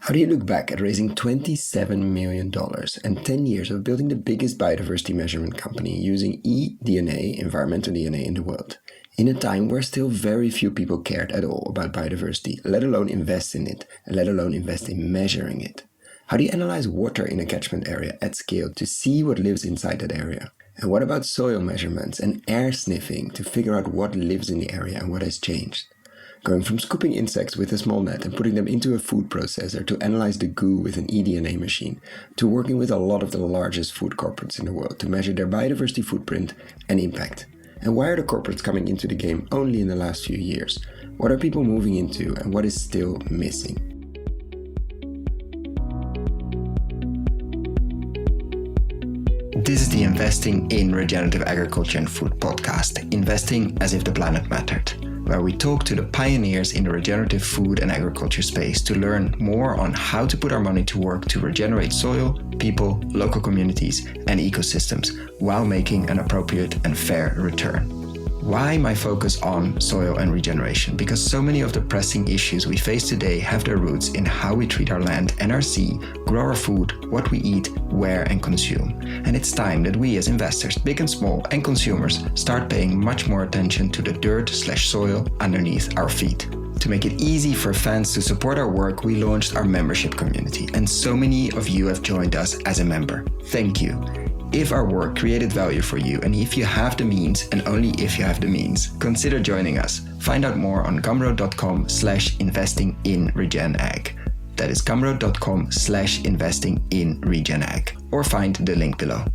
How do you look back at raising $27 million and 10 years of building the biggest biodiversity measurement company using eDNA, environmental DNA, in the world, in a time where still very few people cared at all about biodiversity, let alone invest in it, and let alone invest in measuring it? How do you analyze water in a catchment area at scale to see what lives inside that area? And what about soil measurements and air sniffing to figure out what lives in the area and what has changed? Going from scooping insects with a small net and putting them into a food processor to analyze the goo with an eDNA machine, to working with a lot of the largest food corporates in the world to measure their biodiversity footprint and impact. And why are the corporates coming into the game only in the last few years? What are people moving into and what is still missing? This is the Investing in Regenerative Agriculture and Food podcast, Investing as if the planet mattered, where we talk to the pioneers in the regenerative food and agriculture space to learn more on how to put our money to work to regenerate soil, people, local communities, and ecosystems while making an appropriate and fair return. Why my focus on soil and regeneration? Because so many of the pressing issues we face today have their roots in how we treat our land and our sea, grow our food, what we eat, where and consume. And it's time that we as investors, big and small, and consumers start paying much more attention to the dirt/soil underneath our feet. To make it easy for fans to support our work, we launched our membership community, and so many of you have joined us as a member. Thank you. If our work created value for you, and if you have the means, and only if you have the means, consider joining us. Find out more on gumroad.com/investing-in-regen-ag. That is gumroad.com/investing-in-regen-ag. Or find the link below.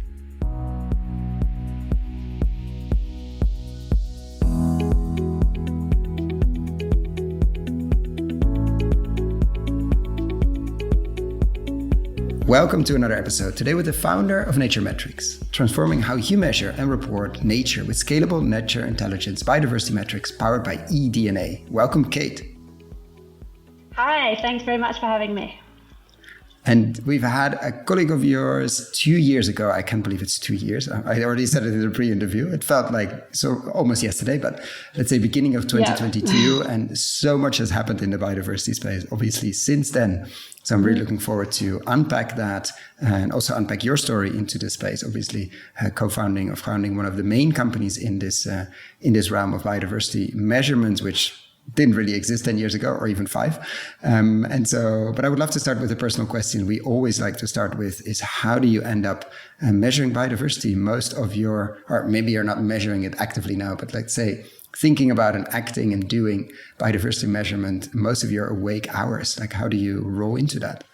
Welcome to another episode, today with the founder of Nature Metrics, transforming how you measure and report nature with scalable nature intelligence biodiversity metrics powered by eDNA. Welcome, Kate. Hi, thanks very much for having me. And we've had a colleague of yours 2 years ago. I can't believe it's 2 years. I already said it in the pre-interview. It felt like so almost yesterday, but let's say beginning of 2022. Yeah. And so much has happened in the biodiversity space, obviously, since then. So I'm really looking forward to unpack that and also unpack your story into this space. Obviously, founding one of the main companies in this realm of biodiversity measurements, which didn't really exist 10 years ago or even 5. But I would love to start with a personal question we always like to start with is how do you end up measuring biodiversity? Or maybe you're not measuring it actively now, but let's say thinking about and acting and doing biodiversity measurement most of your awake hours. Like, how do you roll into that?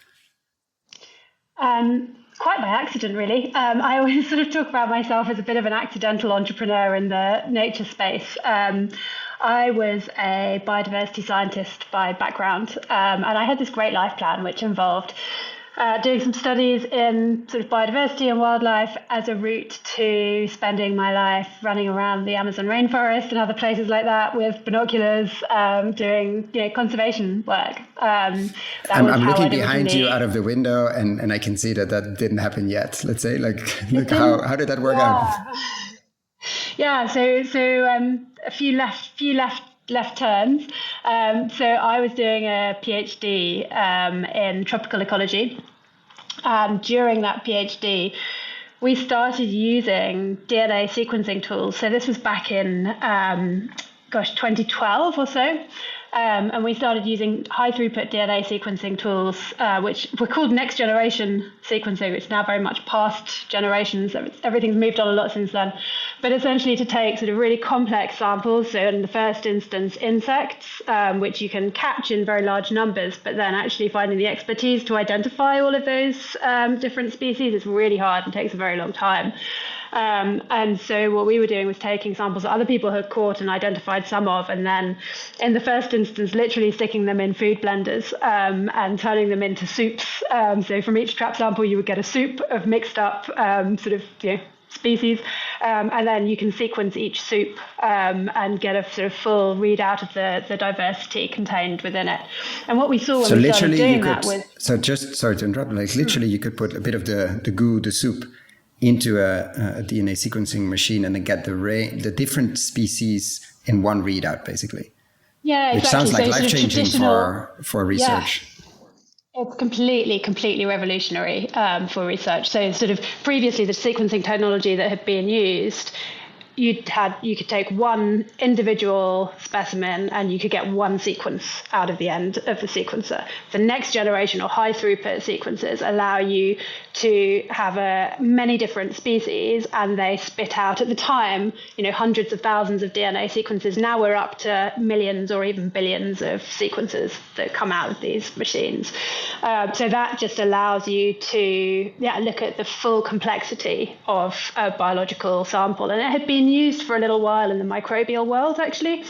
Quite by accident, really. I always sort of talk about myself as a bit of an accidental entrepreneur in the nature space. I was a biodiversity scientist by background, and I had this great life plan which involved doing some studies in sort of biodiversity and wildlife as a route to spending my life running around the Amazon rainforest and other places like that with binoculars, doing conservation work. I'm looking behind you out of the window, and I can see that didn't happen yet. Let's say, how did that work out? Yeah, so a few left turns. So I was doing a PhD in tropical ecology. During that PhD, we started using DNA sequencing tools. So this was back in 2012 or so. And we started using high throughput DNA sequencing tools, which were called next generation sequencing, which is now very much past generations. Everything's moved on a lot since then. But essentially to take sort of really complex samples, so in the first instance, insects, which you can catch in very large numbers, but then actually finding the expertise to identify all of those different species is really hard and takes a very long time. And so what we were doing was taking samples that other people had caught and identified some of, and then in the first instance, literally sticking them in food blenders and turning them into soups. So from each trap sample, you would get a soup of mixed up species, and then you can sequence each soup and get a sort of full readout of the diversity contained within it. And what we saw when we started doing that was... So just, sorry to interrupt, literally you could put a bit of the goo, the soup, into a DNA sequencing machine and then get the different species in one readout, basically. Yeah, exactly. Which sounds like life-changing for research. Yeah. It's completely revolutionary for research. So sort of previously the sequencing technology that had been used, you could take one individual specimen and you could get one sequence out of the end of the sequencer. The next generation or high throughput sequences allow you to have many different species, and they spit out at the time, hundreds of thousands of DNA sequences. Now we're up to millions or even billions of sequences that come out of these machines. So that just allows you to look at the full complexity of a biological sample. And it had been used for a little while in the microbial world, actually,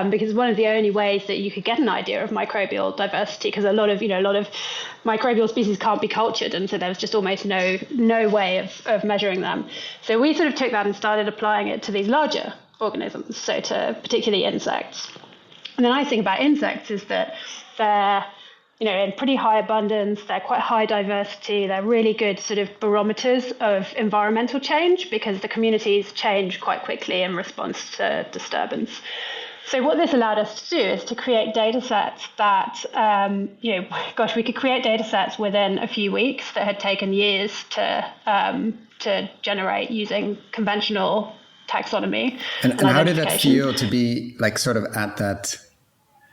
because one of the only ways that you could get an idea of microbial diversity, because a lot of microbial species can't be cultured, and so there was just almost no way of measuring them. So we sort of took that and started applying it to these larger organisms, so to particularly insects. And the nice thing about insects is that they're in pretty high abundance, they're quite high diversity, they're really good sort of barometers of environmental change because the communities change quite quickly in response to disturbance. So what this allowed us to do is to create data sets that, we could create data sets within a few weeks that had taken years to generate using conventional taxonomy. And how did that feel to be like sort of at that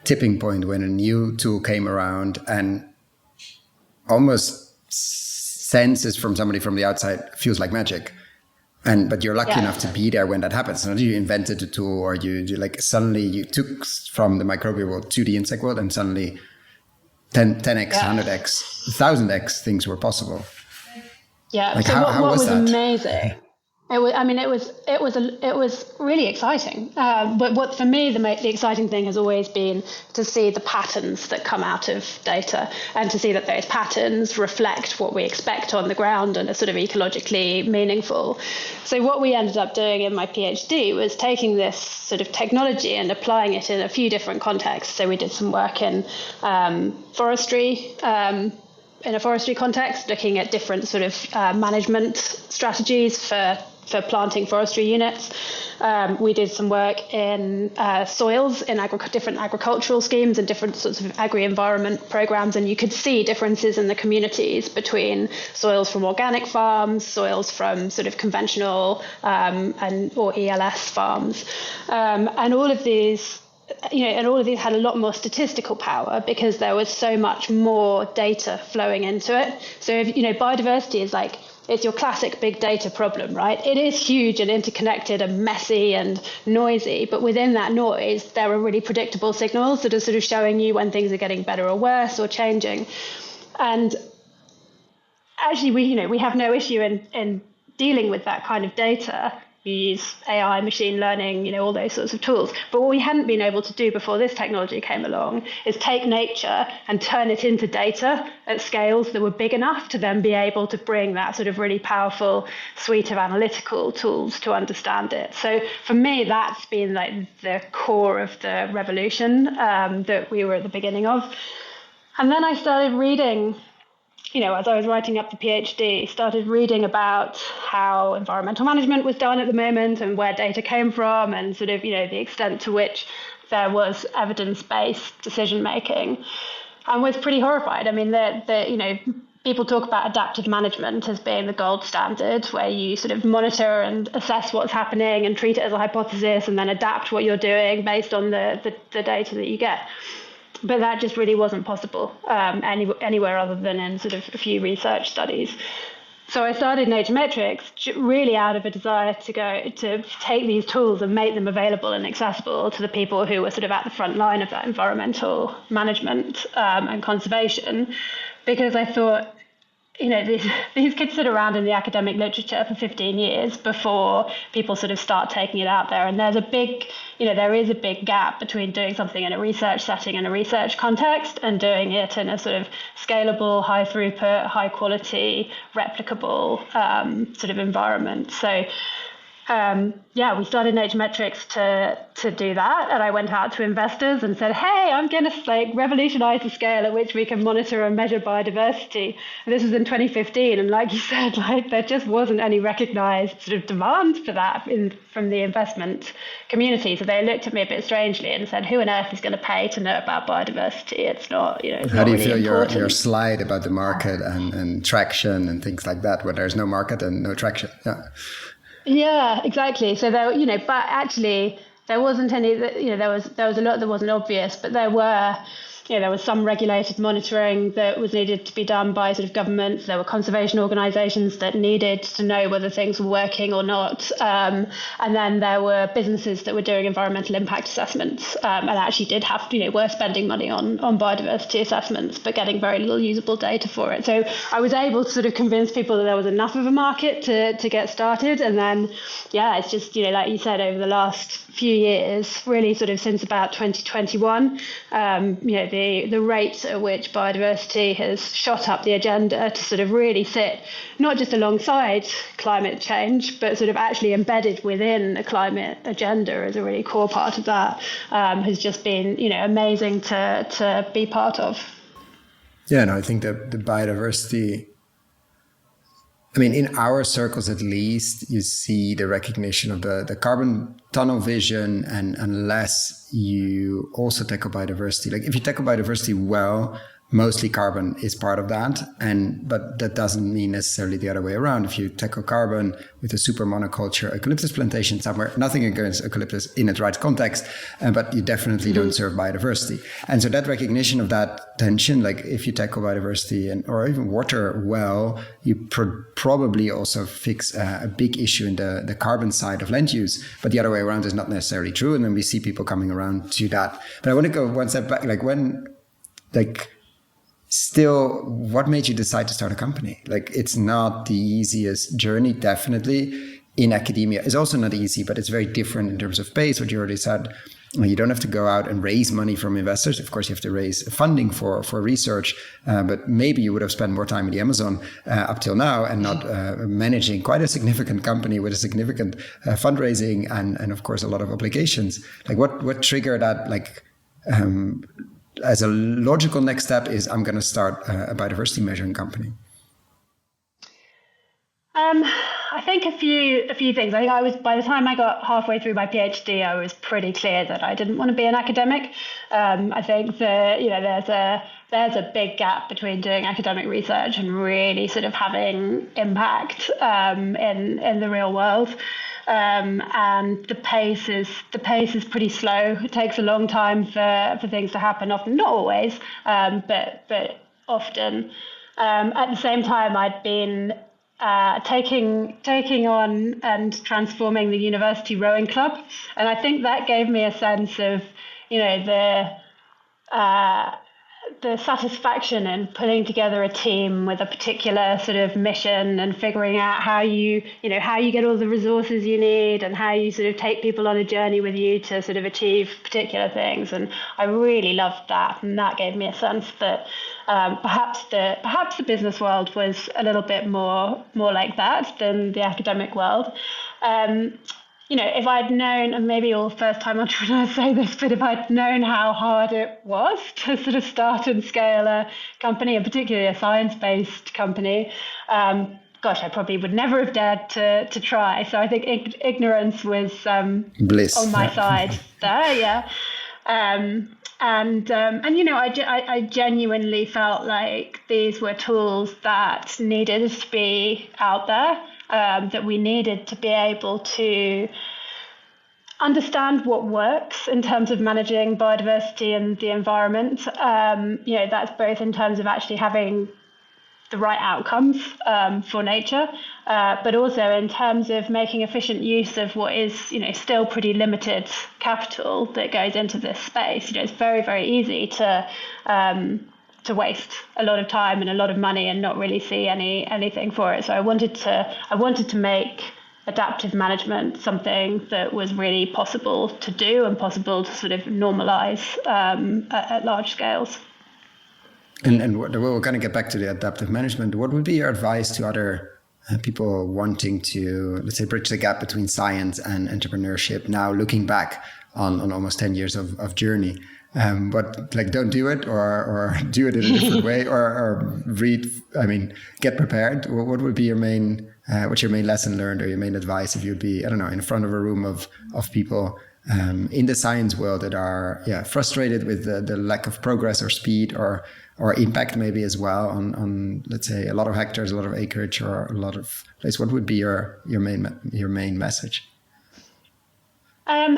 tipping point when a new tool came around and almost senses from somebody from the outside feels like magic? But you're lucky enough to be there when that happens. Not you invented a tool, or you suddenly you took from the microbial world to the insect world, and suddenly 10x, 100x, 1000x things were possible. Yeah. Like so how what was that? Amazing. It was really exciting. But what for me the exciting thing has always been to see the patterns that come out of data, and to see that those patterns reflect what we expect on the ground and are sort of ecologically meaningful. So what we ended up doing in my PhD was taking this sort of technology and applying it in a few different contexts. So we did some work in forestry. In a forestry context, looking at different sort of management strategies for planting forestry units. We did some work in soils in different agricultural schemes and different sorts of agri-environment programs, and you could see differences in the communities between soils from organic farms, soils from sort of conventional or ELS farms, and all of these. And all of these had a lot more statistical power because there was so much more data flowing into it. So, biodiversity is it's your classic big data problem, right? It is huge and interconnected and messy and noisy, but within that noise, there are really predictable signals that are sort of showing you when things are getting better or worse or changing. And actually, we have no issue in dealing with that kind of data. You use AI, machine learning, all those sorts of tools. But what we hadn't been able to do before this technology came along is take nature and turn it into data at scales that were big enough to then be able to bring that sort of really powerful suite of analytical tools to understand it. So for me, that's been like the core of the revolution that we were at the beginning of. And then I started reading, as I was writing up the PhD, started reading about how environmental management was done at the moment and where data came from, and sort of, the extent to which there was evidence-based decision making, and was pretty horrified. I mean, people talk about adaptive management as being the gold standard, where you sort of monitor and assess what's happening and treat it as a hypothesis and then adapt what you're doing based on the data that you get. But that just really wasn't possible anywhere other than in sort of a few research studies. So I started Naturmetrics really out of a desire to take these tools and make them available and accessible to the people who were sort of at the front line of that environmental management and conservation, because I thought, these kids sit around in the academic literature for 15 years before people sort of start taking it out there. And there is a big gap between doing something in a research setting and a research context and doing it in a sort of scalable, high throughput, high quality, replicable sort of environment. So we started Naturemetrics to do that, and I went out to investors and said, "Hey, I'm going to revolutionize the scale at which we can monitor and measure biodiversity." And this was in 2015, and like you said, there just wasn't any recognized sort of demand for that from the investment community. So they looked at me a bit strangely and said, "Who on earth is going to pay to know about biodiversity? It's not, It's How do you really feel important." your slide about the market and traction and things like that, where there's no market and no traction? Yeah. Yeah, exactly. So there, but actually there wasn't any, there was a lot that wasn't obvious, but there was some regulated monitoring that was needed to be done by sort of governments. There were conservation organisations that needed to know whether things were working or not. And then there were businesses that were doing environmental impact assessments and actually did have, were spending money on biodiversity assessments, but getting very little usable data for it. So I was able to sort of convince people that there was enough of a market to get started. And then, it's just, like you said, over the last few years, really sort of since about 2021, the rate at which biodiversity has shot up the agenda to sort of really sit not just alongside climate change, but sort of actually embedded within the climate agenda as a really core part of that, has just been, amazing to be part of. Yeah, no, I think that the biodiversity, in our circles at least, you see the recognition of the carbon tunnel vision, and unless you also tackle biodiversity, like if you tackle biodiversity well, mostly carbon is part of that, but that doesn't mean necessarily the other way around. If you tackle carbon with a super monoculture eucalyptus plantation somewhere, nothing against eucalyptus in its right context, but you definitely don't serve biodiversity. And so that recognition of that tension, like if you tackle biodiversity or even water well, you probably also fix a big issue in the carbon side of land use, but the other way around is not necessarily true. And then we see people coming around to that. But I want to go one step back, still, what made you decide to start a company? Like, it's not the easiest journey, definitely. In academia, it's also not easy, but it's very different in terms of pace. What you already said, you don't have to go out and raise money from investors. Of course, you have to raise funding for research, but maybe you would have spent more time in the Amazon up till now and not managing quite a significant company with a significant fundraising and of course, a lot of obligations. Like, what triggered that, as a logical next step is I'm going to start a biodiversity measuring company? I think a few things. I think by the time I got halfway through my PhD, I was pretty clear that I didn't want to be an academic. I think that there's a big gap between doing academic research and really sort of having impact in the real world. And the pace is pretty slow. It takes a long time for things to happen. Often, not always, but often. At the same time, I'd been taking on and transforming the university rowing club, and I think that gave me a sense of the satisfaction in putting together a team with a particular sort of mission and figuring out how you get all the resources you need and how you sort of take people on a journey with you to sort of achieve particular things. And I really loved that, and that gave me a sense that perhaps the business world was a little bit more like that than the academic world. If I'd known, and maybe all first-time entrepreneurs say this, but if I'd known how hard it was to sort of start and scale a company, and particularly a science-based company, I probably would never have dared to try. So I think ignorance was bliss on my side there, yeah. I genuinely felt like these were tools that needed to be out there. That we needed to be able to understand what works in terms of managing biodiversity and the environment. That's both in terms of actually having the right outcomes for nature, but also in terms of making efficient use of what is, still pretty limited capital that goes into this space. It's very, very easy to waste a lot of time and a lot of money and not really see anything for it. So I wanted to make adaptive management something that was really possible to do and possible to sort of normalize at large scales. And we're going to get back to the adaptive management. What would be your advice to other people wanting to, let's say, bridge the gap between science and entrepreneurship. Now looking back on almost 10 years of journey, but like, don't do it, or do it in a different way, or get prepared. What would be your main, what's your main lesson learned, or your main advice if you'd be, I don't know, in front of a room of people in the science world that are frustrated with the lack of progress or speed or impact maybe as well on let's say a lot of hectares, a lot of acreage, or a lot of place? What would be your main message? I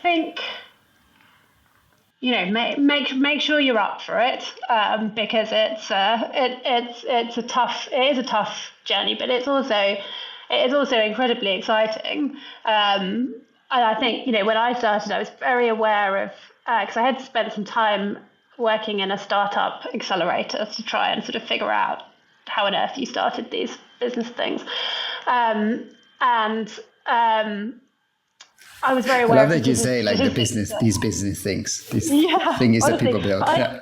think, make sure you're up for it, because it is a tough journey, but it is also incredibly exciting. And I think, when I started, I was very aware of, because I had spent some time working in a startup accelerator to try and sort of figure out how on earth you started these business things. I was very aware. I love that you say like these business things, these things that people build. I'd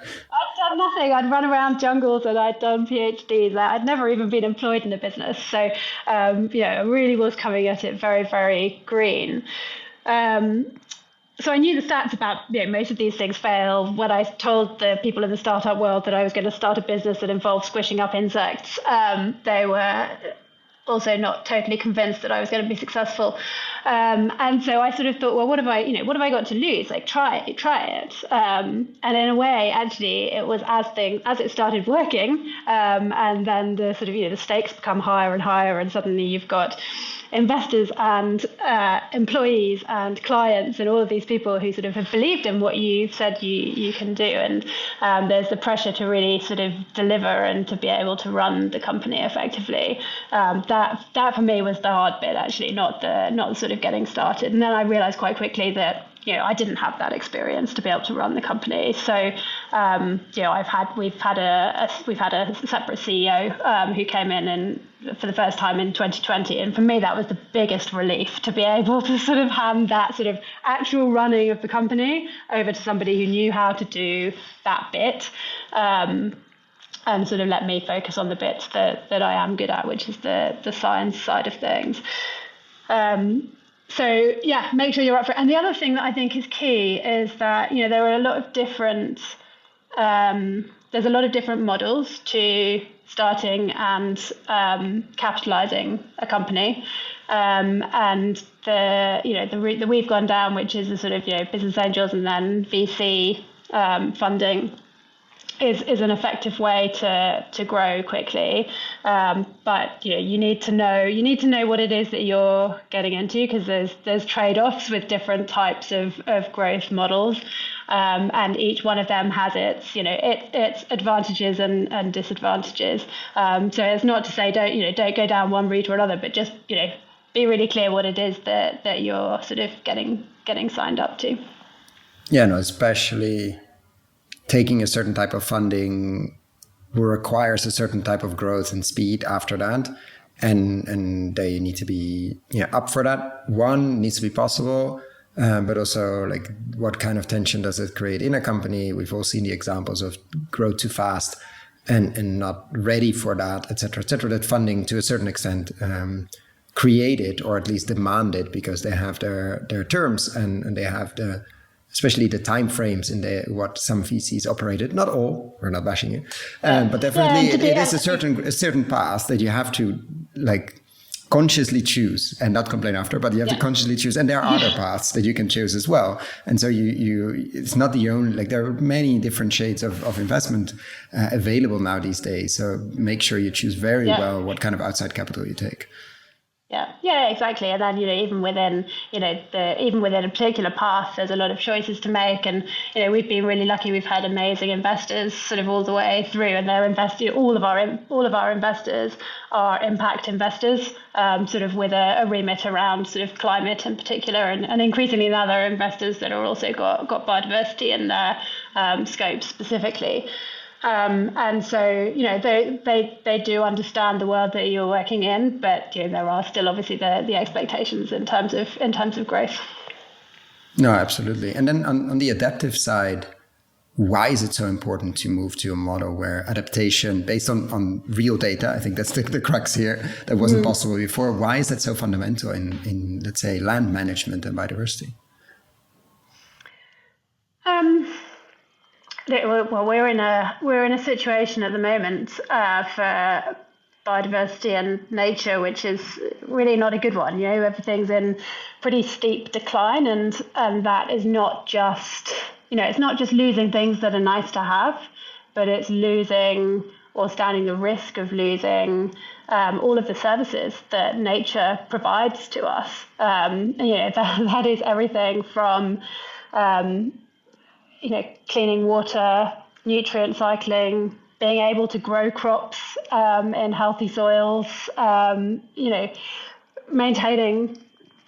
done nothing. I'd run around jungles and I'd done PhDs. I'd never even been employed in a business. So, I really was coming at it very, very green. So I knew the stats about, most of these things fail. When I told the people in the startup world that I was going to start a business that involved squishing up insects, they were also not totally convinced that I was going to be successful. And so I sort of thought, well, what have I got to lose? Like, try it. And in a way, actually, it was as it started working, and then the sort of, the stakes become higher and higher, and suddenly you've got investors and employees and clients and all of these people who sort of have believed in what you said you can do, and there's the pressure to really sort of deliver and to be able to run the company effectively. That for me was the hard bit, actually, not the sort of getting started. And then I realized quite quickly that I didn't have that experience to be able to run the company. So we've had a separate CEO who came in and for the first time in 2020, and for me that was the biggest relief, to be able to sort of hand that sort of actual running of the company over to somebody who knew how to do that bit, and sort of let me focus on the bits that I am good at, which is the science side of things. So make sure you're up for it. And the other thing that I think is key is that there are a lot of different there's a lot of different models to starting and capitalizing a company, and the route that we've gone down, which is the sort of business angels and then VC funding, is an effective way to grow quickly, but you need to know what it is that you're getting into, because there's trade-offs with different types of growth models, and each one of them has its advantages and disadvantages. So it's not to say don't go down one route or another, but just be really clear what it is that you're sort of getting signed up to. Yeah, no, especially taking a certain type of funding requires a certain type of growth and speed after that. And they need to be up for that. One, needs to be possible, but also like what kind of tension does it create in a company? We've all seen the examples of grow too fast and not ready for that, et cetera, that funding to a certain extent created or at least demanded, because they have their terms and they have especially the time frames in what some VCs operated. Not all, we're not bashing you, but definitely it is a certain path that you have to like consciously choose and not complain after, but you have to consciously choose. And there are other paths that you can choose as well. And so it's not the only, like there are many different shades of investment available now these days. So make sure you choose very well what kind of outside capital you take. Yeah, exactly. And then, even within, even within a particular path, there's a lot of choices to make. And, we've been really lucky. We've had amazing investors sort of all the way through, and they're investing. All of our investors are impact investors, sort of with a remit around sort of climate in particular, and increasingly now there are investors that are also got biodiversity in their scope specifically. And so, they do understand the world that you're working in, but there are still obviously the expectations in terms of growth. No, absolutely. And then on the adaptive side, why is it so important to move to a model where adaptation based on real data, I think that's the crux here, that wasn't possible before. Why is that so fundamental in let's say, land management and biodiversity? Well, we're in a situation at the moment for biodiversity and nature, which is really not a good one. You know, everything's in pretty steep decline, and that is not just, you know, it's not just losing things that are nice to have, but it's losing or standing the risk of losing all of the services that nature provides to us. You know, that is everything from you know, cleaning water, nutrient cycling, being able to grow crops in healthy soils, you know, maintaining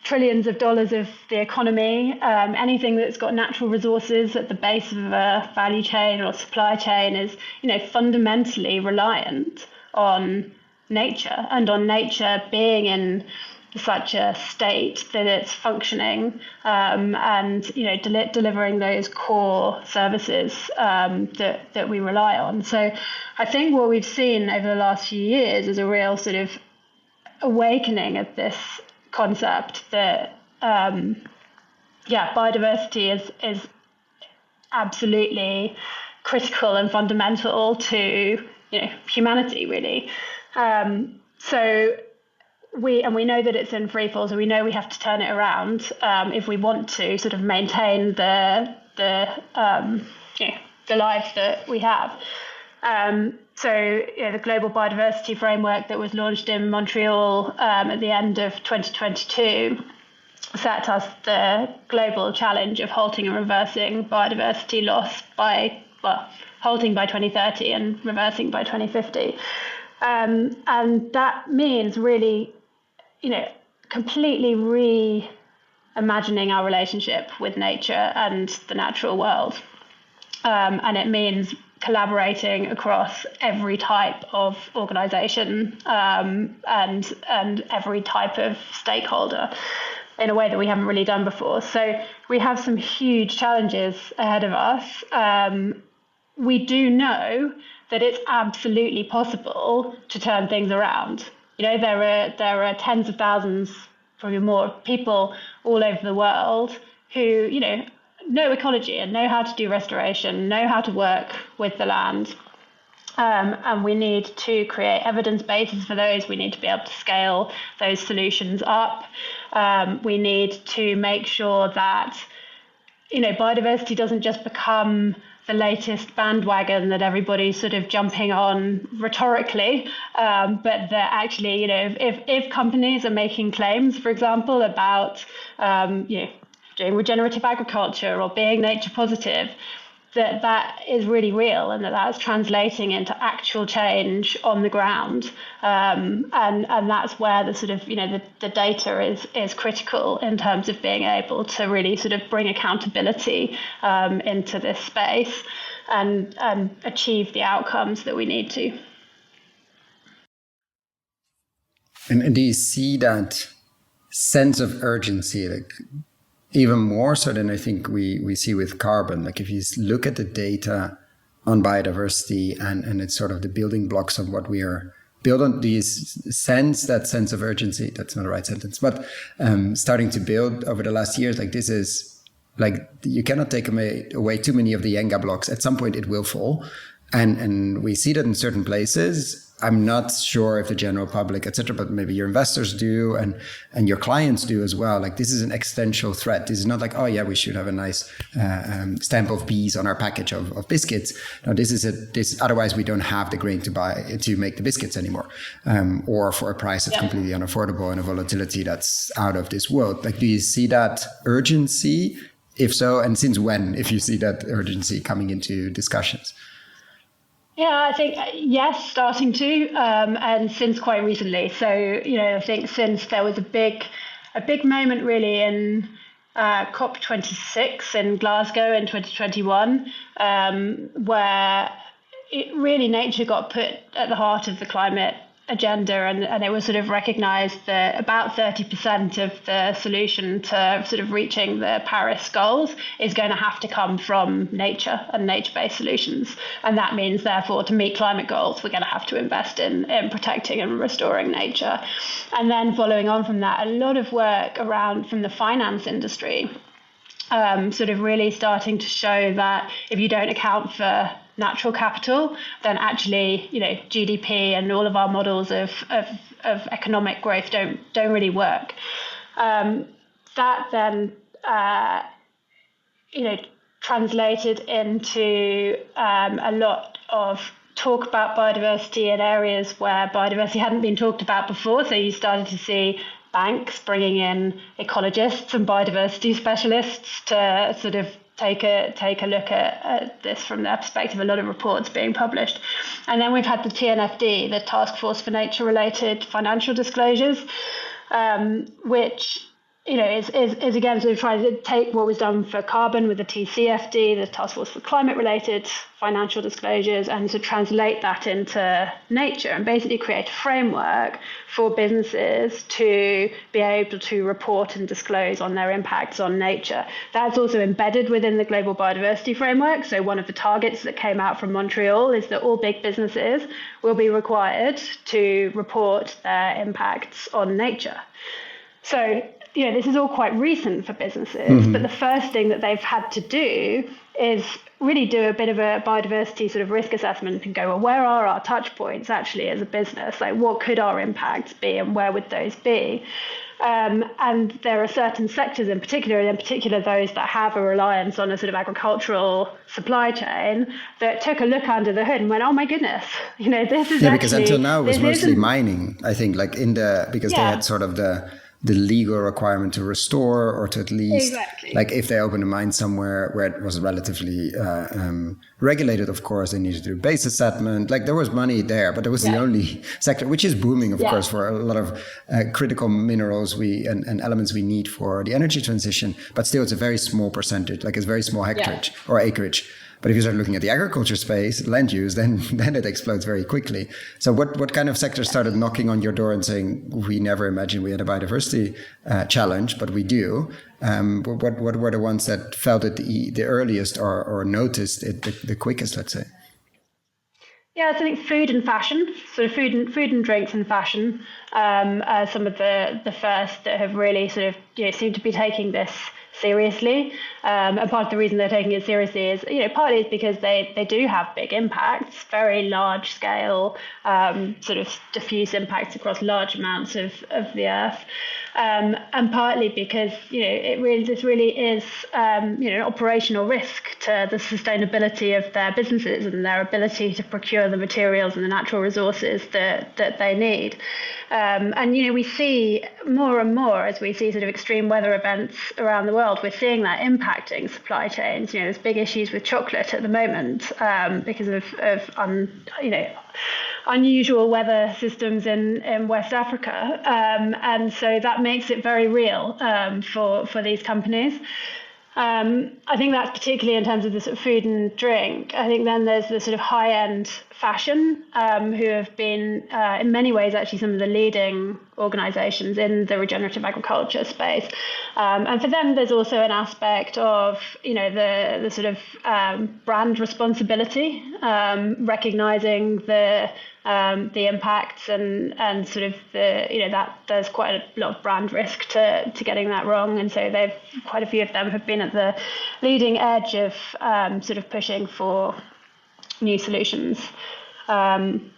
trillions of dollars of the economy. Anything that's got natural resources at the base of a value chain or supply chain is, you know, fundamentally reliant on nature, and on nature being in such a state that it's functioning and, you know, delivering those core services that we rely on. So I think what we've seen over the last few years is a real sort of awakening of this concept that biodiversity is absolutely critical and fundamental to, you know, humanity, really. So we know that it's in free fall, so we know we have to turn it around if we want to sort of maintain the lives that we have. So the Global Biodiversity Framework that was launched in Montreal at the end of 2022 set us the global challenge of halting and reversing biodiversity loss halting by 2030 and reversing by 2050. And that means really, you know, completely reimagining our relationship with nature and the natural world. And it means collaborating across every type of organisation and every type of stakeholder in a way that we haven't really done before. So we have some huge challenges ahead of us. We do know that it's absolutely possible to turn things around. You know, there are tens of thousands, probably more, people all over the world who, you know ecology and know how to do restoration, know how to work with the land. And we need to create evidence bases for those. We need to be able to scale those solutions up. We need to make sure that, you know, biodiversity doesn't just become the latest bandwagon that everybody's sort of jumping on rhetorically, but that actually, you know, if companies are making claims, for example, about, doing regenerative agriculture or being nature positive, that is really real and that's translating into actual change on the ground. And that's where the sort of, you know, the data is critical in terms of being able to really sort of bring accountability into this space and achieve the outcomes that we need to. And do you see that sense of urgency, like even more so than I think we see with carbon? Like if you look at the data on biodiversity and it's sort of the building blocks of what we are built on, do you sense that sense of urgency? That's not the right sentence, but starting to build over the last years, like this is like, you cannot take away too many of the Jenga blocks. At some point it will fall. And we see that in certain places. I'm not sure if the general public, et cetera, but maybe your investors do and your clients do as well. Like this is an existential threat. This is not like, oh yeah, we should have a nice stamp of bees on our package of biscuits. No, this otherwise we don't have the grain to make the biscuits anymore, or for a price that's completely unaffordable and a volatility that's out of this world. Like, do you see that urgency? If so, and since when, if you see that urgency coming into discussions? Yeah, I think, yes, starting to, and since quite recently. So, you know, I think since there was a big moment really in COP26 in Glasgow in 2021, where nature got put at the heart of the climate agenda, and it was sort of recognized that about 30% of the solution to sort of reaching the Paris goals is going to have to come from nature and nature-based solutions. And that means, therefore, to meet climate goals, we're going to have to invest in protecting and restoring nature. And then following on from that, a lot of work around from the finance industry, sort of really starting to show that if you don't account for natural capital, then actually, GDP and all of our models of economic growth don't really work. That then, translated into a lot of talk about biodiversity in areas where biodiversity hadn't been talked about before. So you started to see banks bringing in ecologists and biodiversity specialists to sort of take a look at this from their perspective. A lot of reports being published. And then we've had the TNFD, the Task Force for Nature-Related Financial Disclosures, which is again sort of trying to take what was done for carbon with the TCFD, the Task Force for Climate-Related Financial Disclosures, and to translate that into nature and basically create a framework for businesses to be able to report and disclose on their impacts on nature. That's also embedded within the Global Biodiversity Framework. So one of the targets that came out from Montreal is that all big businesses will be required to report their impacts on nature. So this is all quite recent for businesses, but the first thing that they've had to do is really do a bit of a biodiversity sort of risk assessment and go, well, where are our touch points actually as a business? Like, what could our impacts be and where would those be? And there are certain sectors in particular those that have a reliance on a sort of agricultural supply chain, that took a look under the hood and went, oh my goodness, this is because until now it was mostly mining, I think, because they had sort of the legal requirement to restore, or to at least, like if they opened a mine somewhere where it was relatively regulated, of course, they needed to do base assessment. Like there was money there, but it was the only sector, which is booming, of course, for a lot of critical minerals and elements we need for the energy transition. But still, it's a very small percentage, like it's very small hectarage or acreage. But if you start looking at the agriculture space, land use, then it explodes very quickly. So what kind of sectors started knocking on your door and saying, we never imagined we had a biodiversity challenge, but we do? What were the ones that felt it the earliest or noticed it the quickest, let's say? Yeah, so I think food and fashion, sort of food and drinks and fashion, are some of the first that have really sort of seem to be taking this seriously. And part of the reason they're taking it seriously is, partly is because they do have big impacts, very large scale, sort of diffuse impacts across large amounts of the earth. And partly because, this really is, an operational risk to the sustainability of their businesses and their ability to procure the materials and the natural resources that they need. And we see more and more, as we see sort of extreme weather events around the world, we're seeing that impacting supply chains. There's big issues with chocolate at the moment because of unusual weather systems in West Africa. And so that makes it very real for these companies. I think that's particularly in terms of the sort of food and drink. I think then there's the sort of high-end fashion, who have been, in many ways, actually some of the leading organizations in the regenerative agriculture space. And for them, there's also an aspect of, the sort of brand responsibility, recognizing the impacts and sort of that there's quite a lot of brand risk to getting that wrong, and so quite a few of them have been at the leading edge of sort of pushing for new solutions. And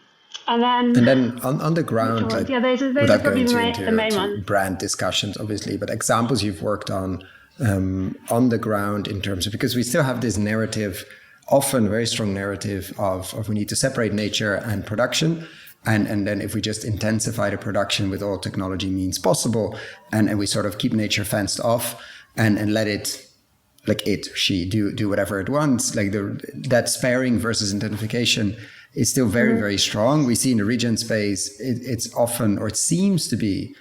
then on the ground, like, those without are probably going into the main ones. Brand discussions, obviously, but examples you've worked on the ground in terms of, because we still have this narrative, often very strong narrative of we need to separate nature and production. And then if we just intensify the production with all technology means possible, and we sort of keep nature fenced off and let it, like she do whatever it wants, like that sparing versus intensification is still very, very strong. We see in the regen space, it's often, or it seems to be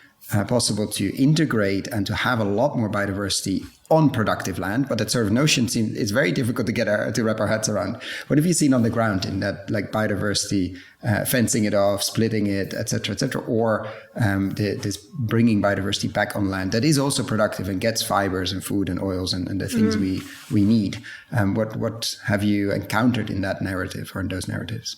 possible to integrate and to have a lot more biodiversity on productive land, but that sort of notion is very difficult to wrap our heads around. What have you seen on the ground in that, like biodiversity, fencing it off, splitting it, et cetera, or this bringing biodiversity back on land that is also productive and gets fibers and food and oils and the things we need? What have you encountered in that narrative or in those narratives?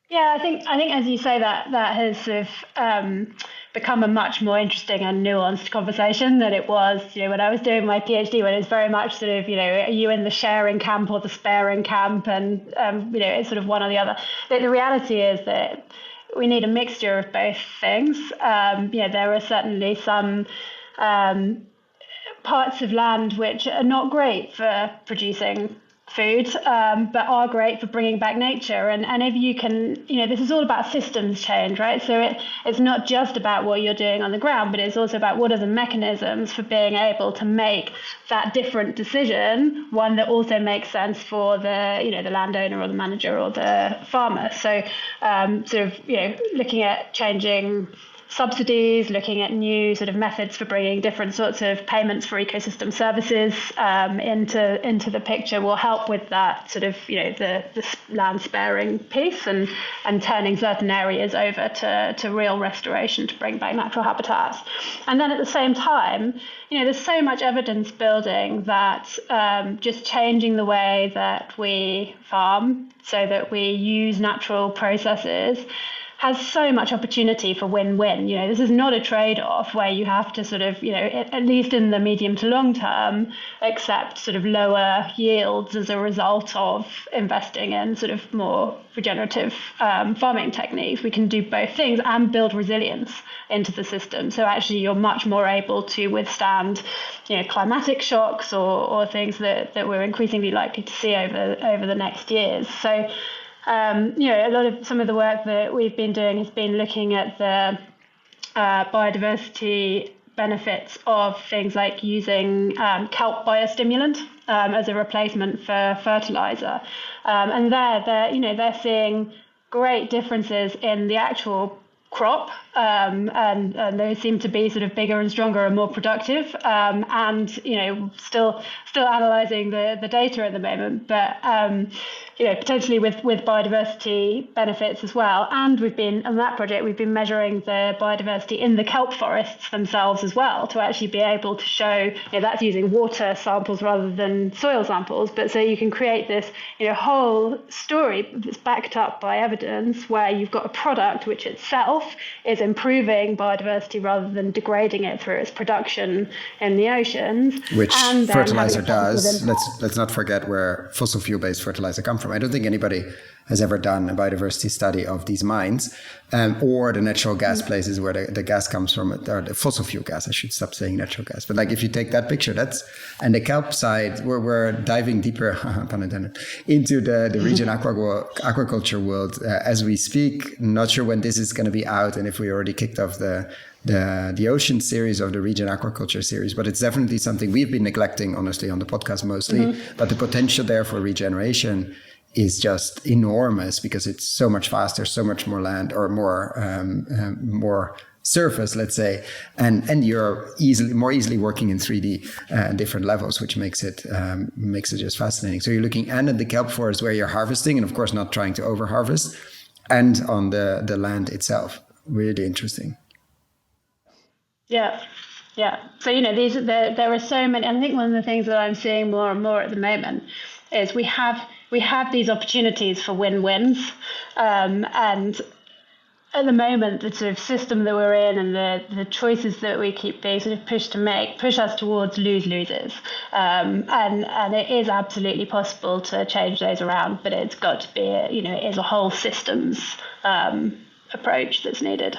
Yeah, I think as you say, that has sort of become a much more interesting and nuanced conversation than it was, when I was doing my PhD, when it was very much sort of, are you in the sharing camp or the sparing camp, and it's sort of one or the other. The reality is that we need a mixture of both things. There are certainly some parts of land which are not great for producing food, but are great for bringing back nature. And if you can, this is all about systems change, right? So it's not just about what you're doing on the ground, but it's also about what are the mechanisms for being able to make that different decision, one that also makes sense for the landowner or the manager or the farmer. So looking at changing subsidies, looking at new sort of methods for bringing different sorts of payments for ecosystem services into the picture will help with that sort of, the land sparing piece and turning certain areas over to real restoration to bring back natural habitats. And then at the same time, there's so much evidence building that just changing the way that we farm so that we use natural processes has so much opportunity for win-win. This is not a trade-off where you have to sort of, at least in the medium to long term, accept sort of lower yields as a result of investing in sort of more regenerative farming techniques. We can do both things and build resilience into the system. So actually you're much more able to withstand, climatic shocks or things that we're increasingly likely to see over the next years. So some of the work that we've been doing has been looking at the biodiversity benefits of things like using kelp biostimulant as a replacement for fertilizer, and they're seeing great differences in the actual crop, and those seem to be sort of bigger and stronger and more productive, and still analysing the data at the moment, but potentially with biodiversity benefits as well. And on that project we've been measuring the biodiversity in the kelp forests themselves as well, to actually be able to show, that's using water samples rather than soil samples, but so you can create this whole story that's backed up by evidence, where you've got a product which itself is improving biodiversity rather than degrading it through its production in the oceans. Which fertilizer does. Let's not forget where fossil fuel-based fertilizer come from. I don't think anybody has ever done a biodiversity study of these mines, or the natural gas places where the gas comes from, or the fossil fuel gas. I should stop saying natural gas. But if you take that picture, and the kelp side, we're diving deeper, pun intended, into the regen aquaculture world as we speak. Not sure when this is going to be out and if we already kicked off the ocean series of the regen aquaculture series, but it's definitely something we've been neglecting, honestly, on the podcast mostly. But the potential there for regeneration is just enormous, because it's so much faster, so much more land, or more surface, let's say, and you're more easily working in 3D and different levels, which makes it just fascinating. So you're looking at the kelp forest where you're harvesting, and of course not trying to over harvest, and on the land itself. Really interesting. Yeah. So there are so many. I think one of the things that I'm seeing more and more at the moment is we have these opportunities for win-wins, and at the moment the sort of system that we're in and the choices that we keep being sort of pushed to make push us towards lose-loses, and it is absolutely possible to change those around, but it's got to be it is a whole systems approach that's needed.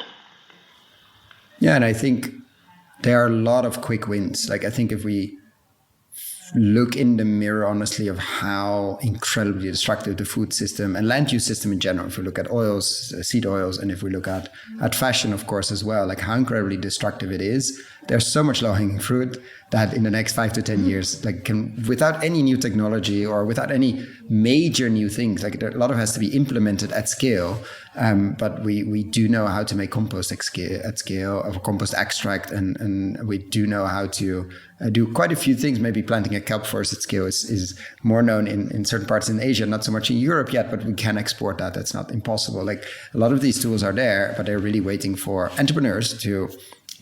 Yeah, and I think there are a lot of quick wins. I think if we look in the mirror, honestly, of how incredibly destructive the food system and land use system in general, if we look at oils, seed oils, and if we look at fashion, of course, as well, how incredibly destructive it is, there's so much low-hanging fruit that in the next 5 to 10 years, like without any new technology or without any major new things, like a lot of it has to be implemented at scale. But we do know how to make compost at scale of compost extract, and we do know how to do quite a few things. Maybe planting a kelp forest at scale is more known in certain parts in Asia, not so much in Europe yet, but we can export that. That's not impossible. Like a lot of these tools are there, but they're really waiting for entrepreneurs to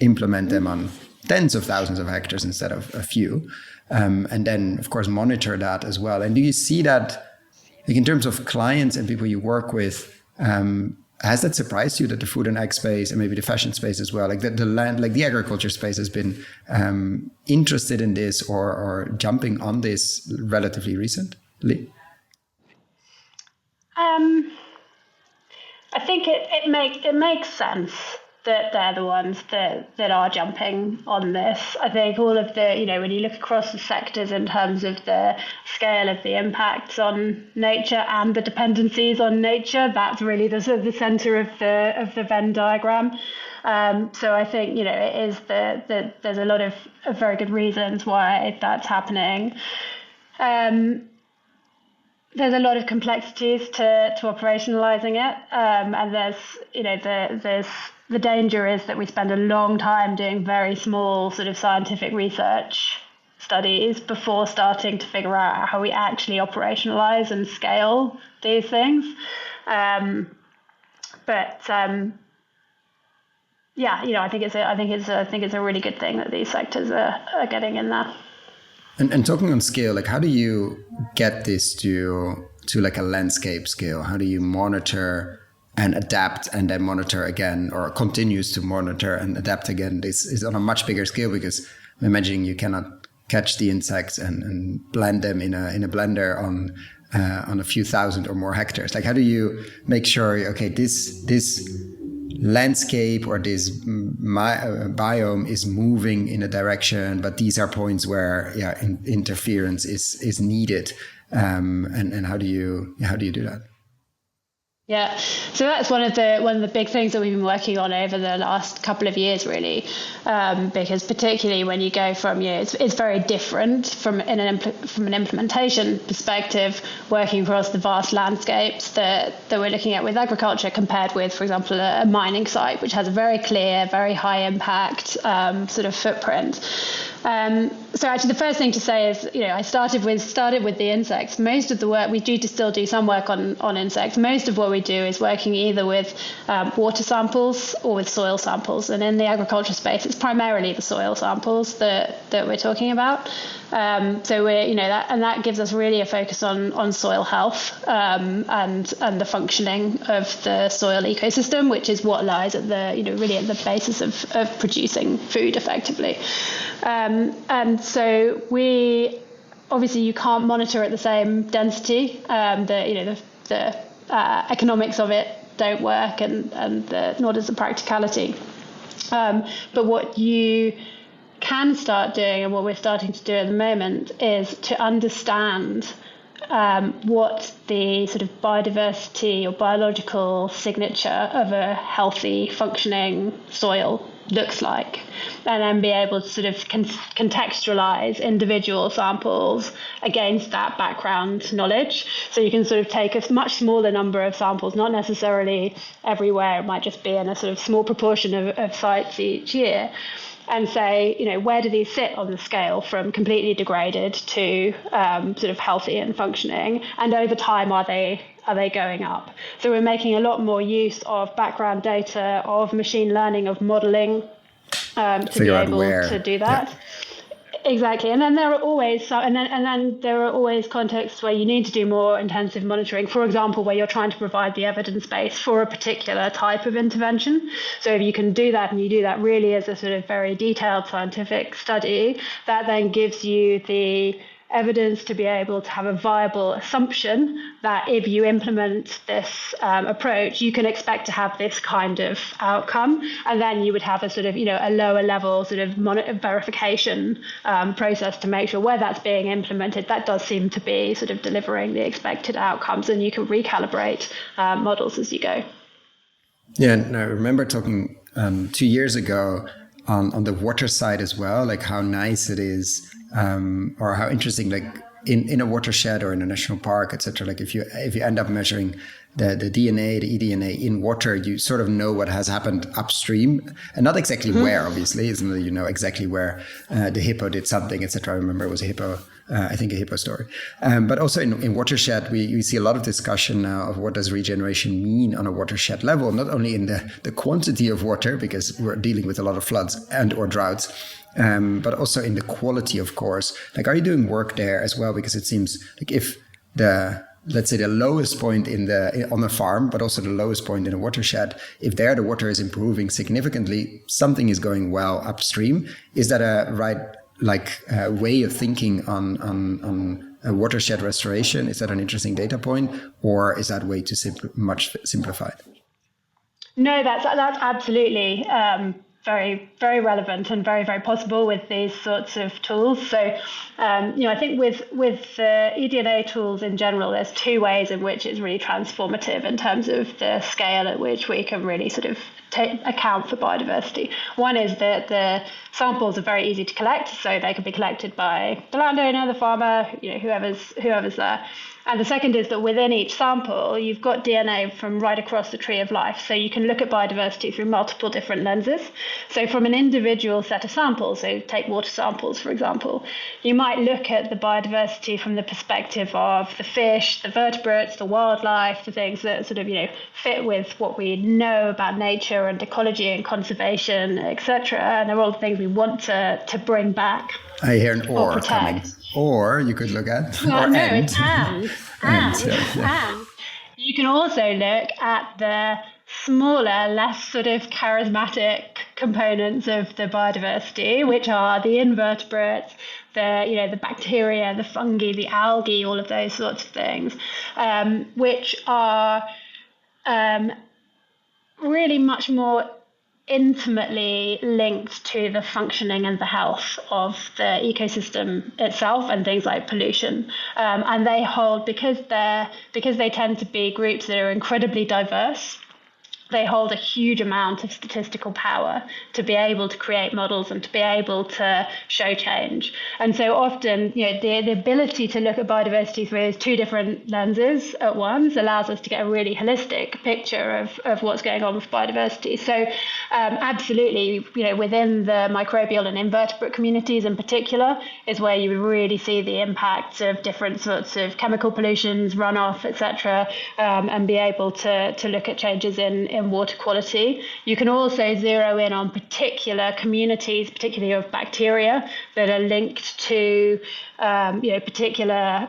implement them on tens of thousands of hectares instead of a few. And then, of course, monitor that as well. And do you see that, like in terms of clients and people you work with, has that surprised you that the food and ag space and maybe the fashion space as well, like the land, like the agriculture space has been interested in this or jumping on this relatively recently? I think it makes sense that they're the ones that are jumping on this. I think all of the, when you look across the sectors in terms of the scale of the impacts on nature and the dependencies on nature, that's really the sort of the center of the Venn diagram. So I think, it is there's a lot of very good reasons why that's happening. There's a lot of complexities to operationalizing it, and there's the danger is that we spend a long time doing very small sort of scientific research studies before starting to figure out how we actually operationalize and scale these things. I think it's a really good thing that these sectors are getting in there. And talking on scale, like how do you get this to like a landscape scale? How do you monitor and adapt and then monitor again, or continues to monitor and adapt again? This is on a much bigger scale, because I'm imagining you cannot catch the insects and blend them in a blender on a few thousand or more hectares. Like how do you make sure, okay, this landscape or this biome is moving in a direction, but these are points where interference is needed, and how do you do that? Yeah, so that's one of the big things that we've been working on over the last couple of years, really, because particularly when you go from it's very different from an implementation perspective, working across the vast landscapes that we're looking at with agriculture compared with, for example, a mining site, which has a very clear, very high impact sort of footprint. So actually, the first thing to say is, I started with the insects. Most of the work we do to still do some work on insects. Most of what we do is working either with water samples or with soil samples. And in the agriculture space, it's primarily the soil samples that we're talking about. So we're, that gives us really a focus on soil health and the functioning of the soil ecosystem, which is what lies at the, really at the basis of producing food effectively. And so obviously you can't monitor at the same density. The economics of it don't work, and nor does the practicality. But what you can start doing, and what we're starting to do at the moment, is to understand what the sort of biodiversity or biological signature of a healthy, functioning soil looks like, and then be able to sort of contextualize individual samples against that background knowledge. So you can sort of take a much smaller number of samples, not necessarily everywhere, it might just be in a sort of small proportion of sites each year, and say, where do these sit on the scale from completely degraded to sort of healthy and functioning, and over time are they going up? So we're making a lot more use of background data, of machine learning, of modeling to be able to do that. Yeah. Exactly. And then there are always there are always contexts where you need to do more intensive monitoring, for example, where you're trying to provide the evidence base for a particular type of intervention. So if you can do that, and you do that really as a sort of very detailed scientific study, that then gives you the evidence to be able to have a viable assumption that if you implement this approach, you can expect to have this kind of outcome. And then you would have a sort of, a lower level sort of verification process to make sure where that's being implemented, that does seem to be sort of delivering the expected outcomes, and you can recalibrate models as you go. Yeah, and I remember talking 2 years ago on the water side as well, like how nice it is, or how interesting, like in a watershed or in a national park, etc. Like if you end up measuring the DNA, the eDNA in water, you sort of know what has happened upstream, and not exactly where. Obviously, it's not that you know exactly where the hippo did something, etc. I remember it was a hippo. I think a hippo story. But also in watershed, we see a lot of discussion now of what does regeneration mean on a watershed level, not only in the quantity of water, because we're dealing with a lot of floods and or droughts, but also in the quality, of course. Like, are you doing work there as well? Because it seems like if let's say the lowest point on a farm, but also the lowest point in a watershed, if there the water is improving significantly, something is going well upstream. Is that a right way of thinking on a watershed restoration? Is that an interesting data point, or is that way too much simplified? No, that's absolutely very, very relevant and very, very possible with these sorts of tools. So, I think with eDNA tools in general, there's two ways in which it's really transformative in terms of the scale at which we can really sort of account for biodiversity. One is that the samples are very easy to collect, so they can be collected by the landowner, the farmer, whoever's there. And the second is that within each sample, you've got DNA from right across the tree of life. So you can look at biodiversity through multiple different lenses. So from an individual set of samples, so take water samples, for example, you might look at the biodiversity from the perspective of the fish, the vertebrates, the wildlife, the things that sort of, fit with what we know about nature and ecology and conservation, etc. And they're all the things we want to bring back. I hear an or protect. Coming. Or you could look at it's and. You can also look at the smaller, less sort of charismatic components of the biodiversity, which are the invertebrates, the bacteria, the fungi, the algae, all of those sorts of things, which are really much more intimately linked to the functioning and the health of the ecosystem itself and things like pollution. And they hold, because they tend to be groups that are incredibly diverse, they hold a huge amount of statistical power to be able to create models and to be able to show change. And so often, the ability to look at biodiversity through those two different lenses at once allows us to get a really holistic picture of what's going on with biodiversity. So absolutely, within the microbial and invertebrate communities in particular is where you really see the impact of different sorts of chemical pollutions, runoff, etc., and be able to look at changes in water quality. You can also zero in on particular communities, particularly of bacteria, that are linked to particular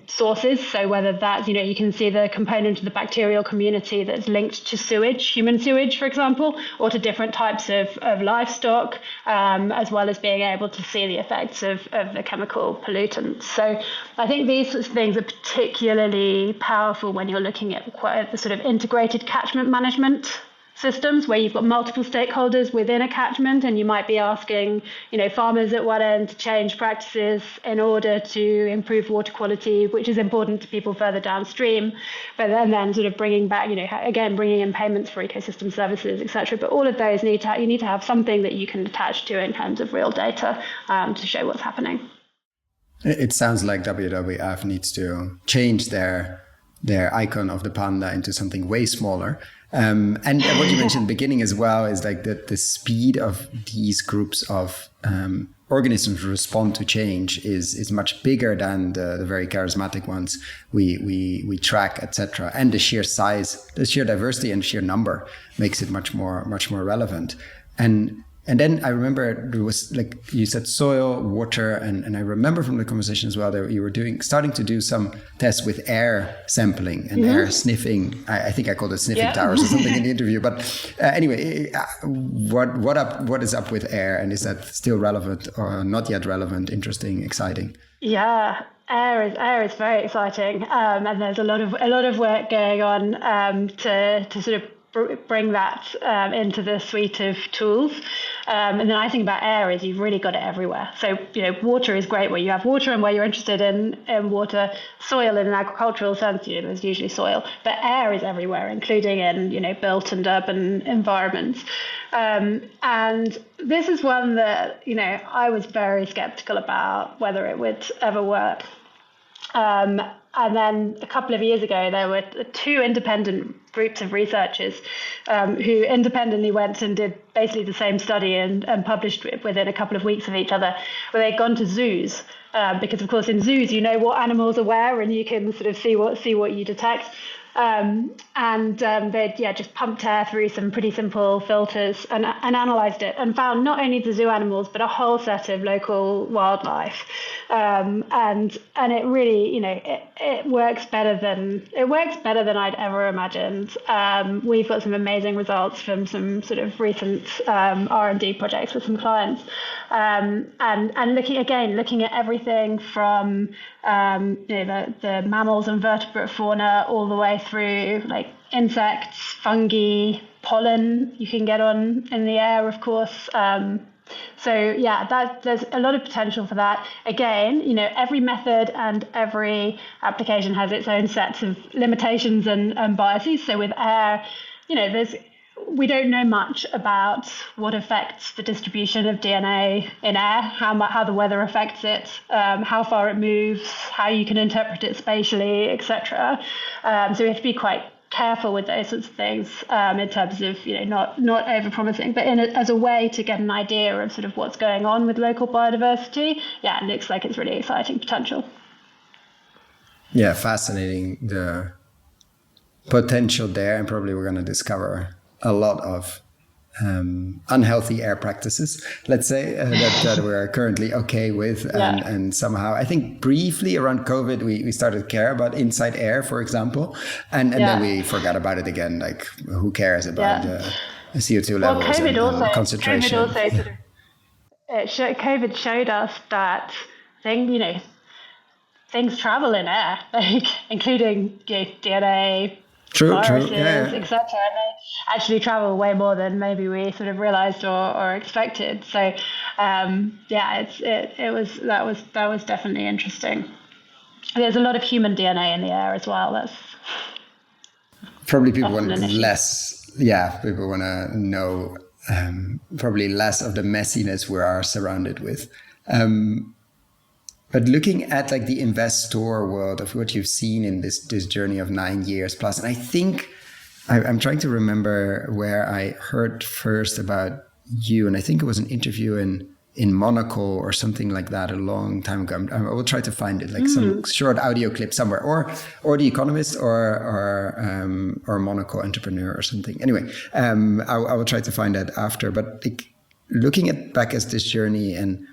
sources. So whether that's, you can see the component of the bacterial community that's linked to sewage, human sewage, for example, or to different types of livestock, as well as being able to see the effects of the chemical pollutants. So I think these sorts of things are particularly powerful when you're looking at quite the sort of integrated catchment management systems, where you've got multiple stakeholders within a catchment, and you might be asking, farmers at one end to change practices in order to improve water quality, which is important to people further downstream, but then sort of bringing back, bringing in payments for ecosystem services, etc. But all of those you need to have something that you can attach to in terms of real data to show what's happening. It sounds like WWF needs to change their icon of the panda into something way smaller. And what you mentioned at the beginning as well is like the speed of these groups of organisms respond to change is much bigger than the very charismatic ones we track, etc. And the sheer size, the sheer diversity and sheer number makes it much more relevant. And then I remember there was, like you said, soil, water, and I remember from the conversation as well that you were starting to do some tests with air sampling and air sniffing. I think I called it sniffing towers or something in the interview. But anyway, what is up with air, and is that still relevant or not yet relevant, interesting, exciting? Yeah. Air is very exciting, and there's a lot of work going on to sort of bring that into the suite of tools. And then I think about air is you've really got it everywhere. So, water is great where you have water and where you're interested in water. Soil in an agricultural sense, there's usually soil, but air is everywhere, including in, built and urban environments. And this is one that, I was very skeptical about whether it would ever work. And then a couple of years ago, there were 2 independent groups of researchers who independently went and did basically the same study and published within a couple of weeks of each other, where they'd gone to zoos. Because, of course, in zoos, you know what animals are where and you can sort of see what you detect. They'd just pumped air through some pretty simple filters and analysed it and found not only the zoo animals but a whole set of local wildlife, and it really it works better than I'd ever imagined. We've got some amazing results from some sort of recent R&D projects with some clients, and looking at everything from the mammals and vertebrate fauna all the way through like insects, fungi, pollen you can get on in the air, of course. There's a lot of potential for that. Again, every method and every application has its own sets of limitations and biases. So with air, we don't know much about what affects the distribution of DNA in air, how the weather affects it, how far it moves, how you can interpret it spatially, etc. So we have to be quite careful with those sorts of things in terms of not over-promising, but as a way to get an idea of sort of what's going on with local biodiversity. Yeah, it looks like it's really exciting potential. Yeah, fascinating, the potential there, and probably we're going to discover a lot of unhealthy air practices, let's say, that we're currently okay with. And somehow, I think briefly around COVID, we started to care about inside air, for example. And then we forgot about it again. Like, who cares about CO2 levels and concentration? COVID showed us that things travel in air, like including DNA, viruses, etc. And they actually travel way more than maybe we sort of realized or expected. So that was definitely interesting. There's a lot of human DNA in the air as well. That's probably people want less. Yeah, people want to know probably less of the messiness we are surrounded with. But looking at like the investor world of what you've seen in this journey of 9 years plus, and I think I'm trying to remember where I heard first about you, and I think it was an interview in Monaco or something like that a long time ago. I will try to find it, like some short audio clip somewhere, or The Economist, or Monaco Entrepreneur or something. Anyway, I will try to find that after. But like, looking back at this journey and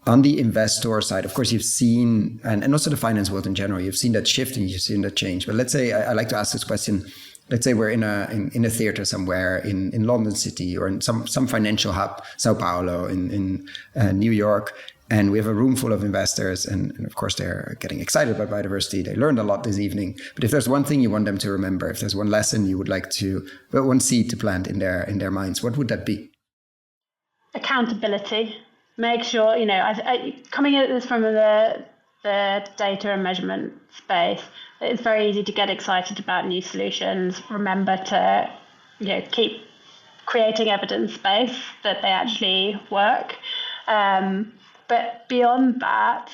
on the investor side, of course, you've seen, and also the finance world in general, you've seen that shift and you've seen that change. But let's say, I like to ask this question. Let's say we're in a theater somewhere in London City, or in some financial hub, Sao Paulo, in New York, and we have a room full of investors, and of course they're getting excited about biodiversity. They learned a lot this evening. But if there's one thing you want them to remember, if there's one lesson you would like to, one seed to plant in their minds, what would that be? Accountability. Make sure, coming at this from the data and measurement space, it's very easy to get excited about new solutions. Remember to, keep creating evidence base that they actually work. But beyond that,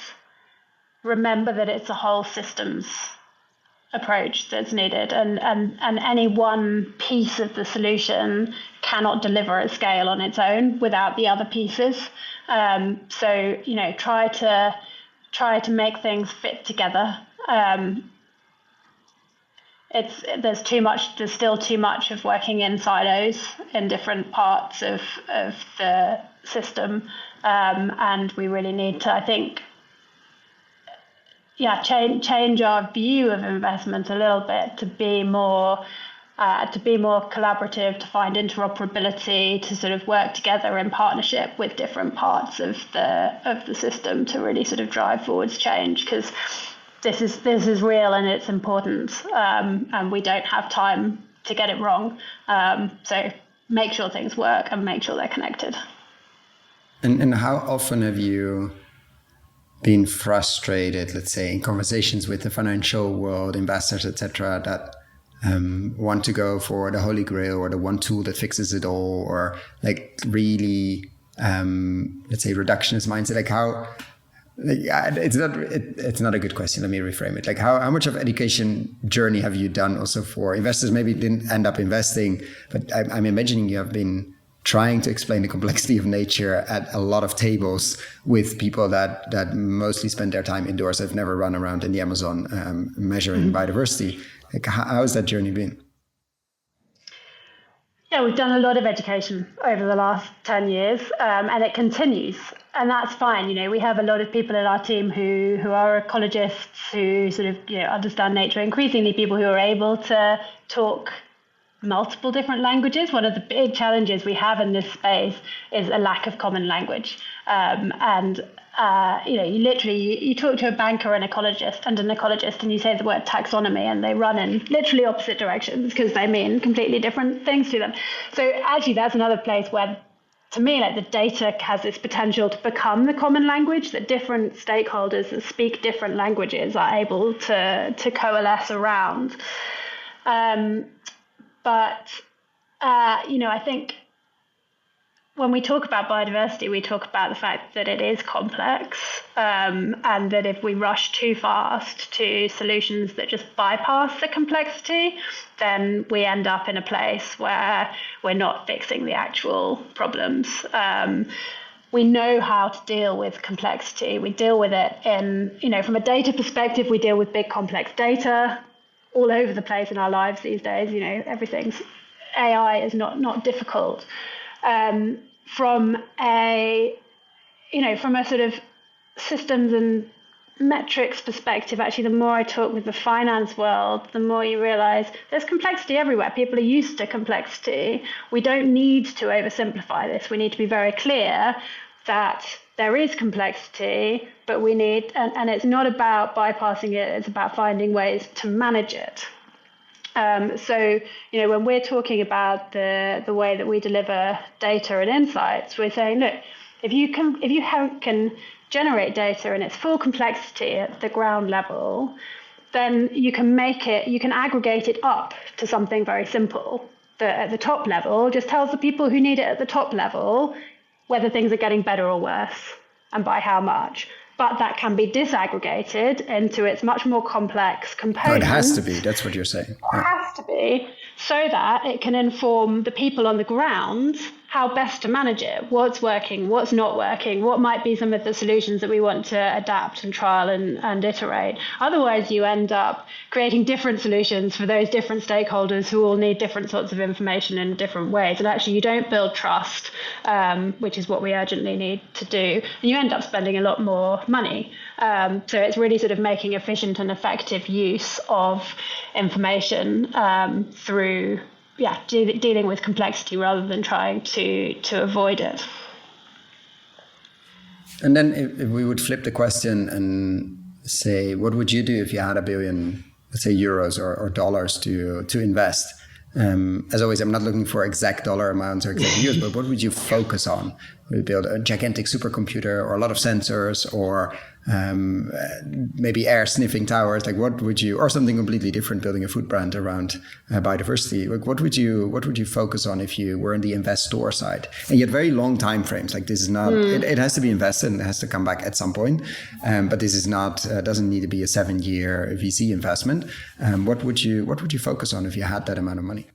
remember that it's a whole systems approach that's needed, and any one piece of the solution cannot deliver at scale on its own without the other pieces. So try to make things fit together. There's still too much of working in silos in different parts of the system, and we really need to, I think, change our view of investment a little bit to be more collaborative, to find interoperability, to sort of work together in partnership with different parts of the system to really sort of drive forwards change, because this is real and it's important, and we don't have time to get it wrong. So make sure things work and make sure they're connected. And how often have you been frustrated, let's say, in conversations with the financial world, investors, etc., that want to go for the holy grail or the one tool that fixes it all, or like really, let's say, reductionist mindset? Like how? It's not a good question. Let me reframe it. Like how much of education journey have you done also for investors? Maybe didn't end up investing, but I'm imagining you have been trying to explain the complexity of nature at a lot of tables with people that mostly spend their time indoors. I've never run around in the Amazon measuring biodiversity. Like how has that journey been? Yeah, we've done a lot of education over the last 10 years, and it continues. And that's fine. We have a lot of people in our team who are ecologists, who sort of understand nature, increasingly people who are able to talk multiple different languages. One of the big challenges we have in this space is a lack of common language. You talk to a banker and an ecologist and you say the word taxonomy and they run in literally opposite directions because they mean completely different things to them. So actually that's another place where, to me, like the data has this potential to become the common language that different stakeholders that speak different languages are able to coalesce around. I think when we talk about biodiversity, we talk about the fact that it is complex, and that if we rush too fast to solutions that just bypass the complexity, then we end up in a place where we're not fixing the actual problems. We know how to deal with complexity. We deal with it from a data perspective, we deal with big complex data all over the place in our lives these days. Everything's AI is not difficult. From a sort of systems and metrics perspective, actually, the more I talk with the finance world, the more you realize there's complexity everywhere. People are used to complexity. We don't need to oversimplify this. We need to be very clear that there is complexity, but we need, and it's not about bypassing it, it's about finding ways to manage it. When we're talking about the way that we deliver data and insights, we're saying, look, if you can generate data in its full complexity at the ground level, then you can aggregate it up to something very simple that at the top level just tells the people who need it at the top level whether things are getting better or worse and by how much. But that can be disaggregated into its much more complex components. No, it has to be. That's what you're saying. Yeah. It has to be, so that it can inform the people on the ground how best to manage it, what's working, what's not working, what might be some of the solutions that we want to adapt and trial and iterate. Otherwise, you end up creating different solutions for those different stakeholders who all need different sorts of information in different ways. And actually, you don't build trust, which is what we urgently need to do. And you end up spending a lot more money. So it's really sort of making efficient and effective use of information through dealing with complexity rather than trying to avoid it. And then if we would flip the question and say, what would you do if you had $1 billion, let's say euros or dollars to invest? As always, I'm not looking for exact dollar amounts or exact years, but what would you focus on? Would you build a gigantic supercomputer or a lot of sensors or maybe air sniffing towers? Like what would you, or something completely different, building a food brand around biodiversity? Like what would you focus on if you were in the investor side? And you had very long time frames. Like this is not, it has to be invested and it has to come back at some point. But this is not, doesn't need to be a 7-year VC investment. What would you focus on if you had that amount of money?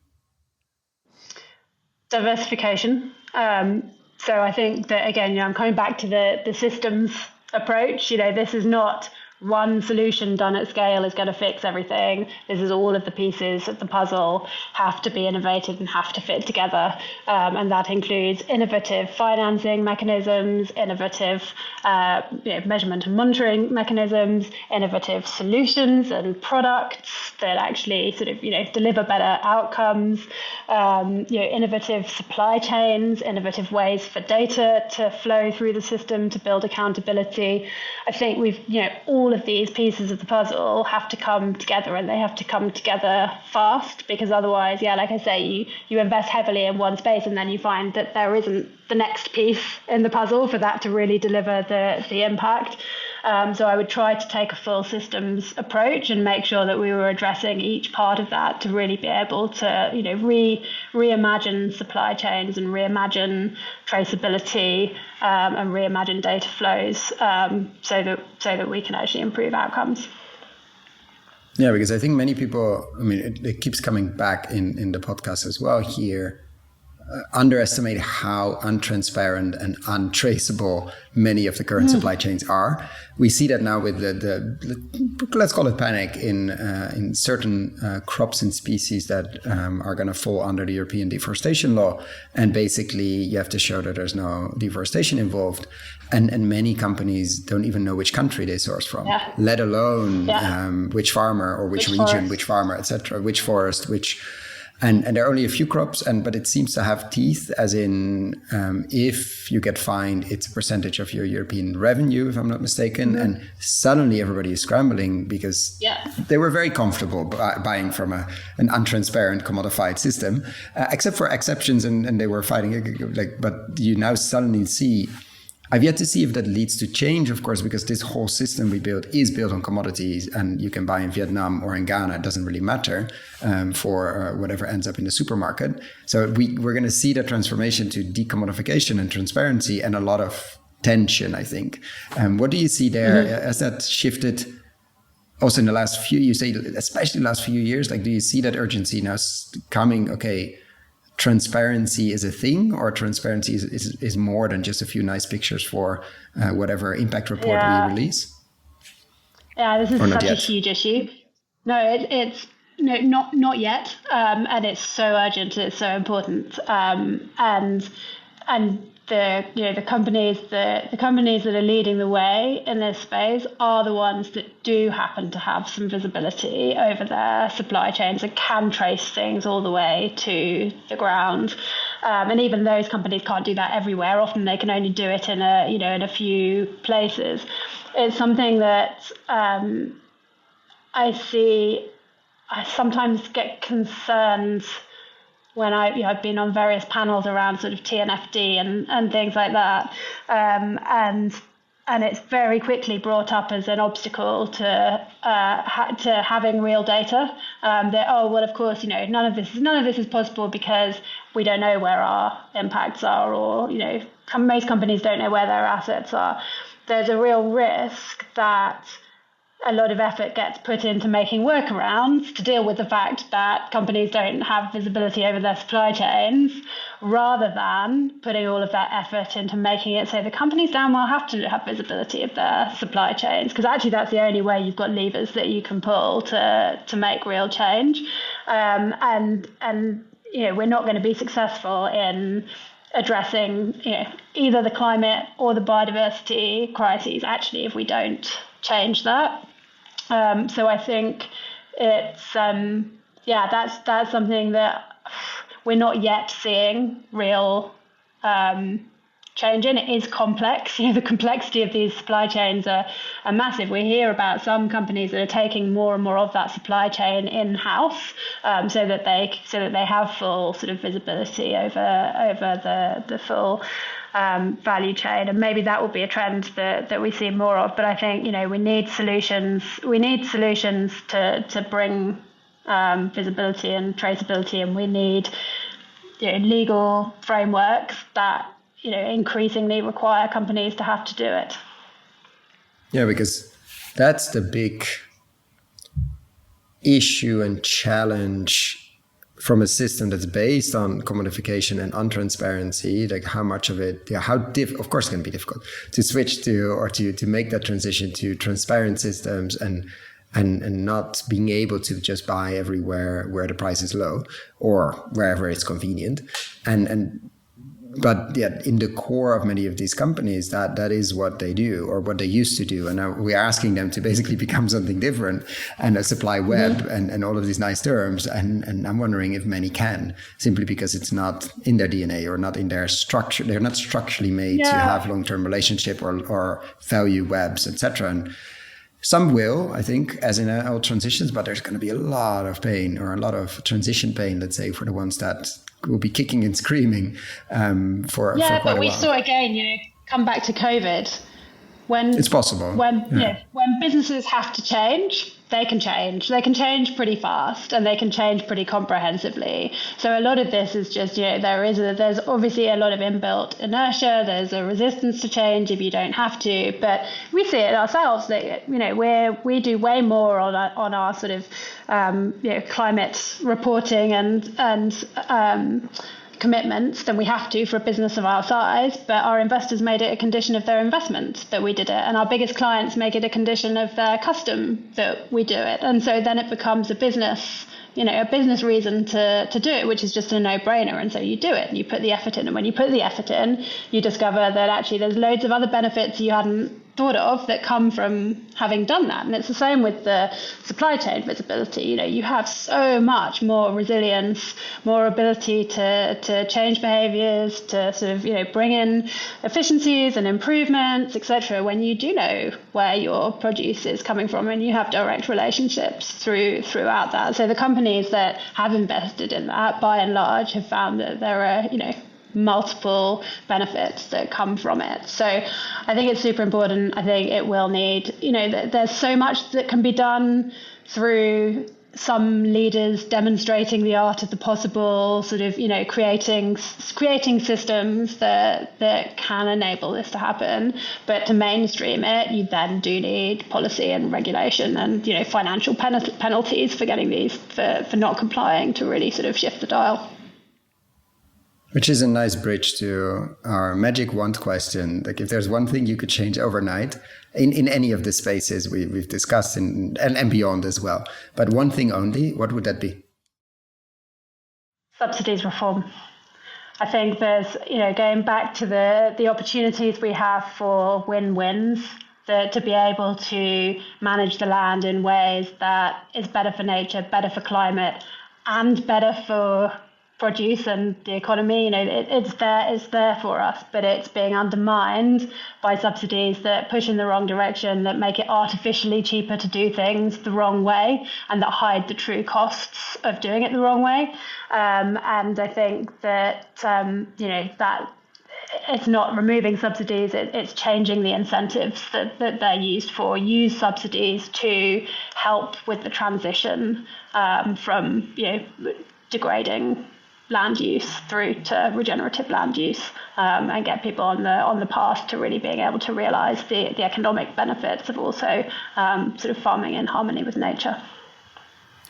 Diversification. So I think that, again, I'm coming back to the systems approach. This is not one solution done at scale is going to fix everything. This is all of the pieces of the puzzle have to be innovative and have to fit together. And that includes innovative financing mechanisms, innovative measurement and monitoring mechanisms, innovative solutions and products that actually sort of, deliver better outcomes, innovative supply chains, innovative ways for data to flow through the system to build accountability. I think we've, all all of these pieces of the puzzle have to come together, and they have to come together fast, because otherwise, like I say, you invest heavily in one space and then you find that there isn't the next piece in the puzzle for that to really deliver the impact. So I would try to take a full systems approach and make sure that we were addressing each part of that to really be able to, reimagine supply chains and reimagine traceability and reimagine data flows so that we can actually improve outcomes. Yeah, because I think many people, it keeps coming back in the podcast as well here, underestimate how untransparent and untraceable many of the current supply chains are. We see that now with the let's call it panic in certain crops and species that are going to fall under the European deforestation law, and basically you have to show that there's no deforestation involved, and many companies don't even know which country they source from, let alone which farmer or which region, forest. Which farmer, etc., which forest, which. And there are only a few crops, but it seems to have teeth, as in if you get fined, it's a percentage of your European revenue, if I'm not mistaken. Mm-hmm. And suddenly everybody is scrambling because they were very comfortable buying from an untransparent commodified system, except for exceptions, and they were fighting. But you now suddenly see. I've yet to see if that leads to change, of course, because this whole system we built is built on commodities, and you can buy in Vietnam or in Ghana. It doesn't really matter for whatever ends up in the supermarket. So we're going to see the transformation to decommodification and transparency, and a lot of tension, I think. What do you see there? Mm-hmm. Has that shifted also in the last few, you say, especially the last few years? Like, do you see that urgency now coming, okay, transparency is a thing, or transparency is more than just a few nice pictures for whatever impact report we release? Yeah, this is such a huge issue. No, it's not yet, and it's so urgent. It's so important, and the companies that are leading the way in this space are the ones that do happen to have some visibility over their supply chains and can trace things all the way to the ground. And even those companies can't do that everywhere. Often they can only do it in a few places. It's something that I see. I sometimes get concerned when I've been on various panels around sort of TNFD and things like that, and it's very quickly brought up as an obstacle to having real data. That of course none of this is possible because we don't know where our impacts are, or most companies don't know where their assets are. There's a real risk that a lot of effort gets put into making workarounds to deal with the fact that companies don't have visibility over their supply chains, rather than putting all of that effort into making it so the companies damn well have to have visibility of their supply chains, because actually that's the only way you've got levers that you can pull to make real change. And we're not going to be successful in addressing either the climate or the biodiversity crises actually if we don't change that. So I think it's that's something that we're not yet seeing real change in. It is complex. The complexity of these supply chains are massive. We hear about some companies that are taking more and more of that supply chain in-house, so that they have full sort of visibility over the full value chain, and maybe that will be a trend that we see more of. But I think we need solutions. We need solutions to bring visibility and traceability, and we need legal frameworks that increasingly require companies to have to do it. Yeah, because that's the big issue and challenge from a system that's based on commodification and untransparency. Like, how much of it, of course it's going to be difficult to switch to make that transition to transparent systems and not being able to just buy everywhere where the price is low or wherever it's convenient. But in the core of many of these companies, that is what they do, or what they used to do. And now we're asking them to basically become something different and a supply web and all of these nice terms. And I'm wondering if many can, simply because it's not in their DNA or not in their structure. They're not structurally made to have long-term relationship or value webs, etc. Some will, I think, as in all transitions, but there's going to be a lot of pain, or a lot of transition pain, let's say, for the ones that will be kicking and screaming for quite a while. Yeah, but we saw again, come back to COVID. When it's possible. When businesses have to change, they can change. They can change pretty fast, and they can change pretty comprehensively. So a lot of this is just, there's obviously a lot of inbuilt inertia. There's a resistance to change if you don't have to. But we see it ourselves that we do way more on our sort of climate reporting and commitments than we have to for a business of our size, but our investors made it a condition of their investment that we did it, and our biggest clients make it a condition of their custom that we do it. And so then it becomes a business reason to do it, which is just a no-brainer. And so you do it and you put the effort in, and when you put the effort in, you discover that actually there's loads of other benefits you hadn't thought of that come from having done that. And it's the same with the supply chain visibility. You have so much more resilience, more ability to change behaviors, to sort of bring in efficiencies and improvements, etc., when you do know where your produce is coming from and you have direct relationships throughout that. So the companies that have invested in that, by and large, have found that there are multiple benefits that come from it. So I think it's super important. I think it will need, there's so much that can be done through some leaders demonstrating the art of the possible, sort of, creating systems that can enable this to happen. But to mainstream it, you then do need policy and regulation and, financial penalties for getting these, for not complying, to really sort of shift the dial. Which is a nice bridge to our magic wand question. Like, if there's one thing you could change overnight in any of the spaces we've discussed and beyond as well, but one thing only, what would that be? Subsidies reform. I think there's, going back to the opportunities we have for win-wins, to be able to manage the land in ways that is better for nature, better for climate, and better for produce and the economy. It's there for us, but it's being undermined by subsidies that push in the wrong direction, that make it artificially cheaper to do things the wrong way, and that hide the true costs of doing it the wrong way. And I think that that it's not removing subsidies, it's changing the incentives that they're used for. Use subsidies to help with the transition from degrading land use through to regenerative land use, and get people on the path to really being able to realise the economic benefits of also sort of farming in harmony with nature.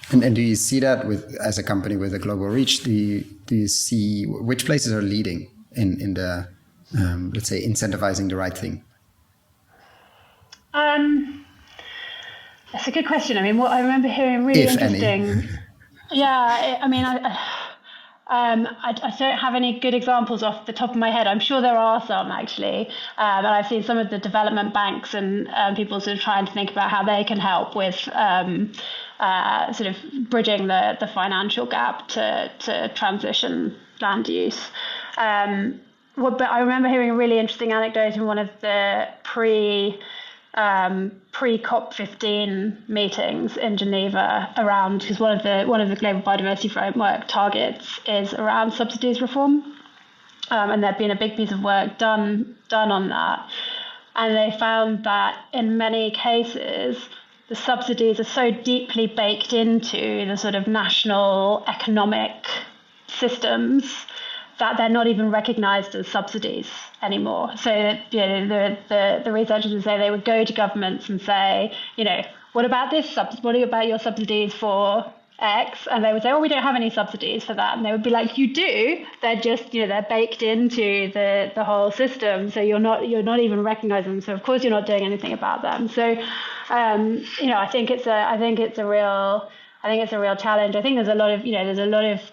And do you see that as a company with a global reach? Do you see which places are leading in the let's say incentivizing the right thing? That's a good question. I mean, what I remember hearing really interesting. Yeah, I mean, I don't have any good examples off the top of my head. I'm sure there are some, actually. And I've seen some of the development banks and people sort of trying to think about how they can help with sort of bridging the financial gap to transition land use. But I remember hearing a really interesting anecdote in one of the pre-COP15 meetings in Geneva around, because one of the Global Biodiversity Framework targets is around subsidies reform, and there'd been a big piece of work done on that, and they found that in many cases the subsidies are so deeply baked into the sort of national economic systems that they're not even recognised as subsidies anymore. So the researchers would say they would go to governments and say, what about this? What about your subsidies for X? And they would say, oh, we don't have any subsidies for that. And they would be like, you do. They're just, they're baked into the whole system. So you're not even recognising them. So of course you're not doing anything about them. So I think it's a real challenge. I think there's a lot of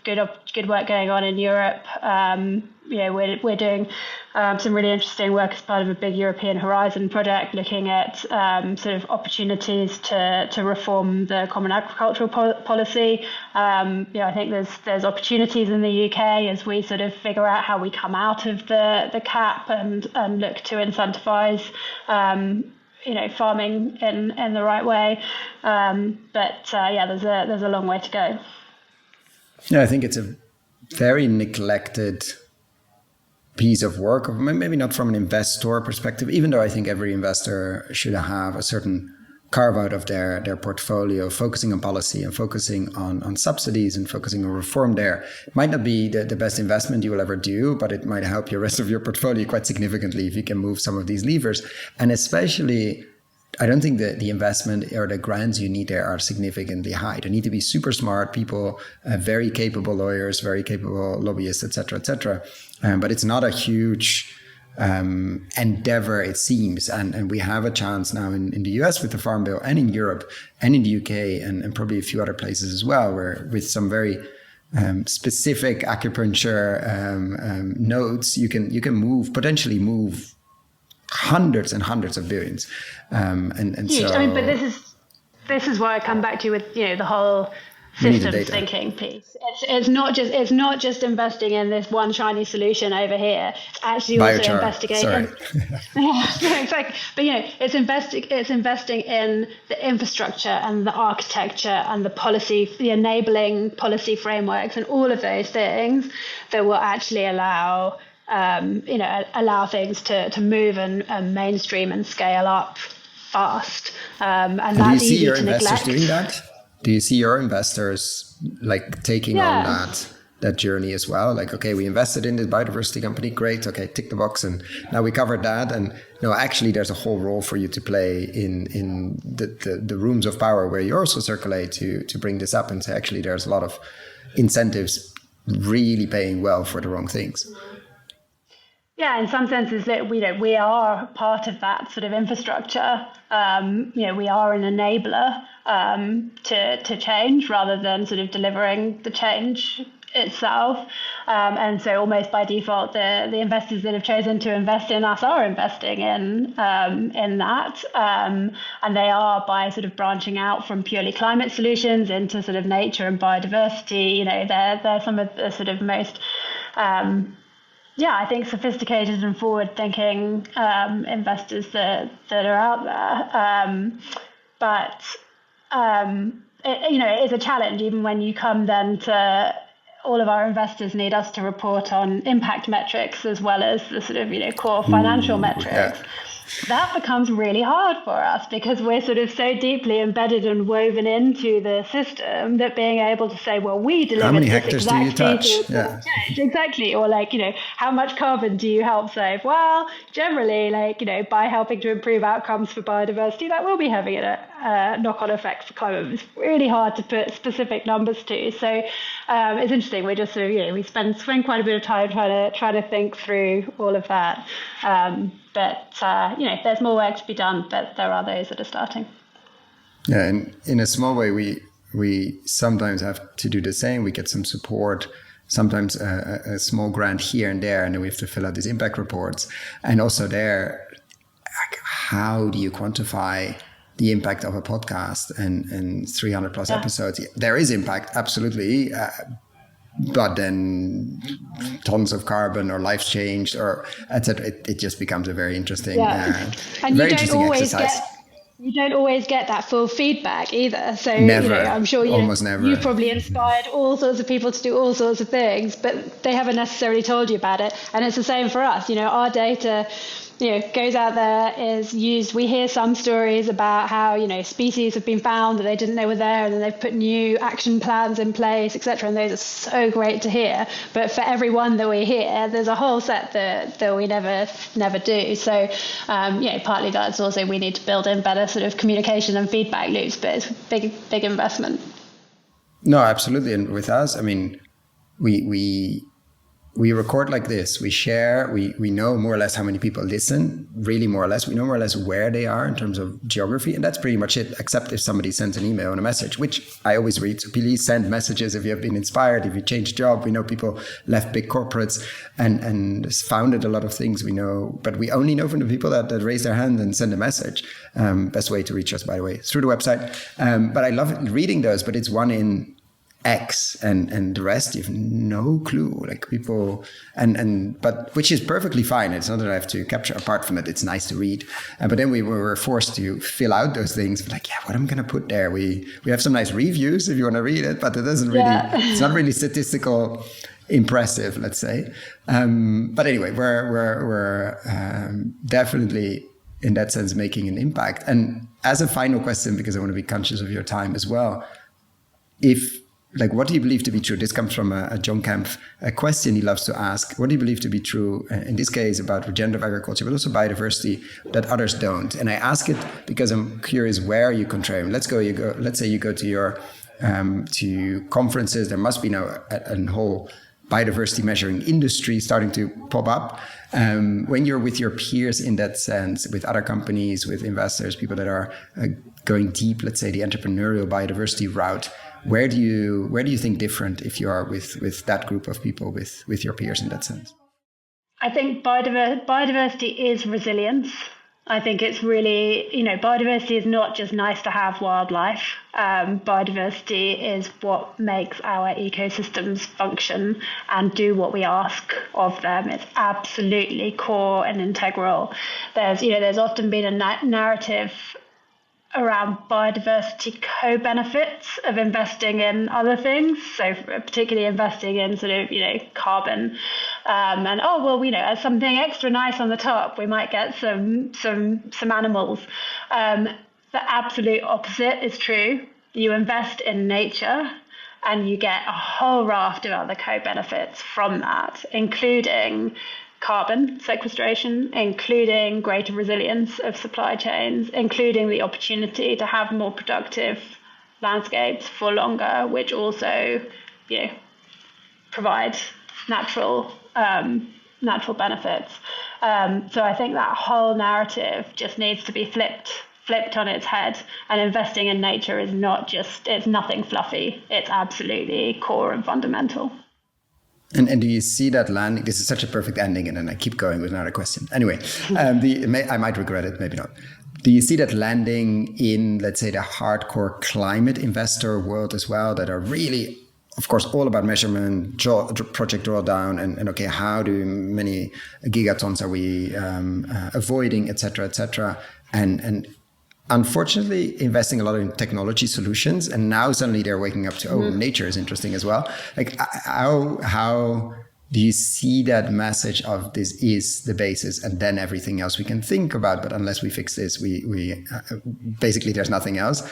good work going on in Europe. We're doing some really interesting work as part of a big European Horizon project, looking at sort of opportunities to reform the Common Agricultural Policy. I think there's opportunities in the UK as we sort of figure out how we come out of the cap and look to incentivise farming in the right way. There's a long way to go. Yeah, I think it's a very neglected piece of work, maybe not from an investor perspective, even though I think every investor should have a certain carve out of their portfolio, focusing on policy and focusing on subsidies and focusing on reform there. It might not be the best investment you will ever do, but it might help your rest of your portfolio quite significantly if you can move some of these levers. And especially, I don't think that the investment or the grants you need there are significantly high. They need to be super smart people, very capable lawyers, very capable lobbyists, et cetera, but it's not a huge endeavor, it seems. And we have a chance now in the US with the Farm Bill, and in Europe and in the UK and probably a few other places as well, where with some very specific acupuncture nodes, you can potentially move hundreds and hundreds of billions. And huge. so, I mean, but this is why I come back to with the whole systems thinking piece. It's not just investing in this one shiny solution over here. It's actually also investigating. Yeah, exactly. But it's investing in the infrastructure and the architecture and the policy, the enabling policy frameworks, and all of those things that will actually allow things to move and mainstream and scale up fast. And that's easy to neglect. Do you see your investors doing that? Do you see your investors taking on that journey as well? Like, okay, we invested in this biodiversity company, great. Okay, tick the box, and now we covered that. And actually, there's a whole role for you to play in the rooms of power where you also circulate to bring this up and say, actually, there's a lot of incentives really paying well for the wrong things. Yeah, in some senses that we are part of that sort of infrastructure. We are an enabler to change rather than sort of delivering the change itself. And so almost by default, the investors that have chosen to invest in us are investing in that. And they are by sort of branching out from purely climate solutions into sort of nature and biodiversity. They're some of the sort of most I think sophisticated and forward-thinking investors that are out there. But it is a challenge even when you come then to all of our investors need us to report on impact metrics as well as the sort of core financial metrics. Yeah. That becomes really hard for us because we're sort of so deeply embedded and woven into the system that being able to say, well, we deliver how many hectares do you touch? Yeah. Exactly. Or how much carbon do you help save? Well, generally, by helping to improve outcomes for biodiversity, that will be having a knock-on effect for climate. It's really hard to put specific numbers to. So it's interesting. We're just sort of, we spend quite a bit of time trying to think through all of that. But there's more work to be done, but there are those that are starting. Yeah, and in a small way, we sometimes have to do the same. We get some support, sometimes a small grant here and there, and then we have to fill out these impact reports. And also there, how do you quantify the impact of a podcast and 300 plus episodes? There is impact, absolutely. But then tons of carbon or lives changed or etc. It just becomes a very interesting, and very interesting exercise. You don't always get that full feedback either. So never. I'm sure Almost never. You've probably inspired all sorts of people to do all sorts of things, but they haven't necessarily told you about it. And it's the same for us. Our data goes out there, is used. We hear some stories about how, species have been found that they didn't know were there, and then they've put new action plans in place, etc. And those are so great to hear. But for every one that we hear, there's a whole set that we never do. So, partly that's also we need to build in better sort of communication and feedback loops, but it's a big investment. No, absolutely. And with us, I mean, we record like this, we share, we know more or less how many people listen, really more or less. We know more or less where they are in terms of geography. And that's pretty much it, except if somebody sends an email and a message, which I always read. So please send messages if you have been inspired, if you changed job. We know people left big corporates and founded a lot of things we know, but we only know from the people that raise their hand and send a message. Best way to reach us, by the way, through the website. But I love reading those, but it's one in X, and the rest you have no clue. Like people, but which is perfectly fine. It's not that I have to capture. Apart from it, it's nice to read. But then we were forced to fill out those things. Like, yeah, what am I going to put there? We have some nice reviews if you want to read it, but it doesn't really. It's not really statistical impressive, let's say. But anyway, we're definitely in that sense making an impact. And as a final question, because I want to be conscious of your time as well, what do you believe to be true? This comes from a John Kemp, a question he loves to ask. What do you believe to be true, in this case, about regenerative agriculture, but also biodiversity, that others don't? And I ask it because I'm curious where you contrarian. Let's say you go to your to conferences. There must be now a whole biodiversity measuring industry starting to pop up. When you're with your peers in that sense, with other companies, with investors, people that are going deep, let's say the entrepreneurial biodiversity route, where do you think different if you are with that group of people, with your peers in that sense? I think biodiversity is resilience. I think it's really, biodiversity is not just nice to have wildlife. Biodiversity is what makes our ecosystems function and do what we ask of them. It's absolutely core and integral. There's often been a narrative around biodiversity co-benefits of investing in other things, so particularly investing in sort of carbon, and as something extra nice on the top we might get some animals. The absolute opposite is true. You invest in nature and you get a whole raft of other co-benefits from that, including carbon sequestration, including greater resilience of supply chains, including the opportunity to have more productive landscapes for longer, which also, provides natural benefits. So I think that whole narrative just needs to be flipped on its head, and investing in nature is it's nothing fluffy. It's absolutely core and fundamental. And do you see that landing? This is such a perfect ending, and then I keep going with another question. Anyway, I might regret it, maybe not. Do you see that landing in, let's say, the hardcore climate investor world as well, that are really, of course, all about measurement, project drawdown, and okay, how many gigatons are we avoiding, et cetera, and unfortunately investing a lot in technology solutions, and now suddenly they're waking up to nature is interesting as well. Like how do you see that message of this is the basis and then everything else we can think about, but unless we fix this, we basically there's nothing else?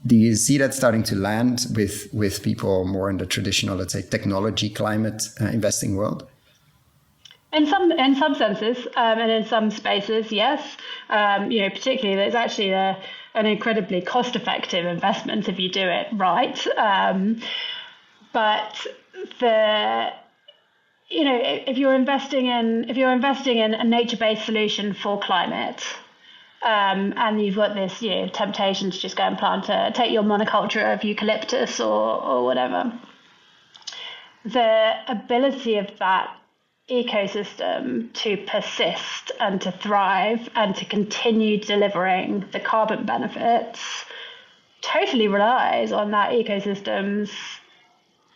Do you see that starting to land with people more in the traditional, let's say, technology climate investing world? In some senses, and in some spaces, yes. Particularly there's actually an incredibly cost-effective investment if you do it right. But if you're investing in a nature-based solution for climate, and you've got this temptation to just go and take your monoculture of eucalyptus or whatever, the ability of that ecosystem to persist and to thrive and to continue delivering the carbon benefits totally relies on that ecosystem's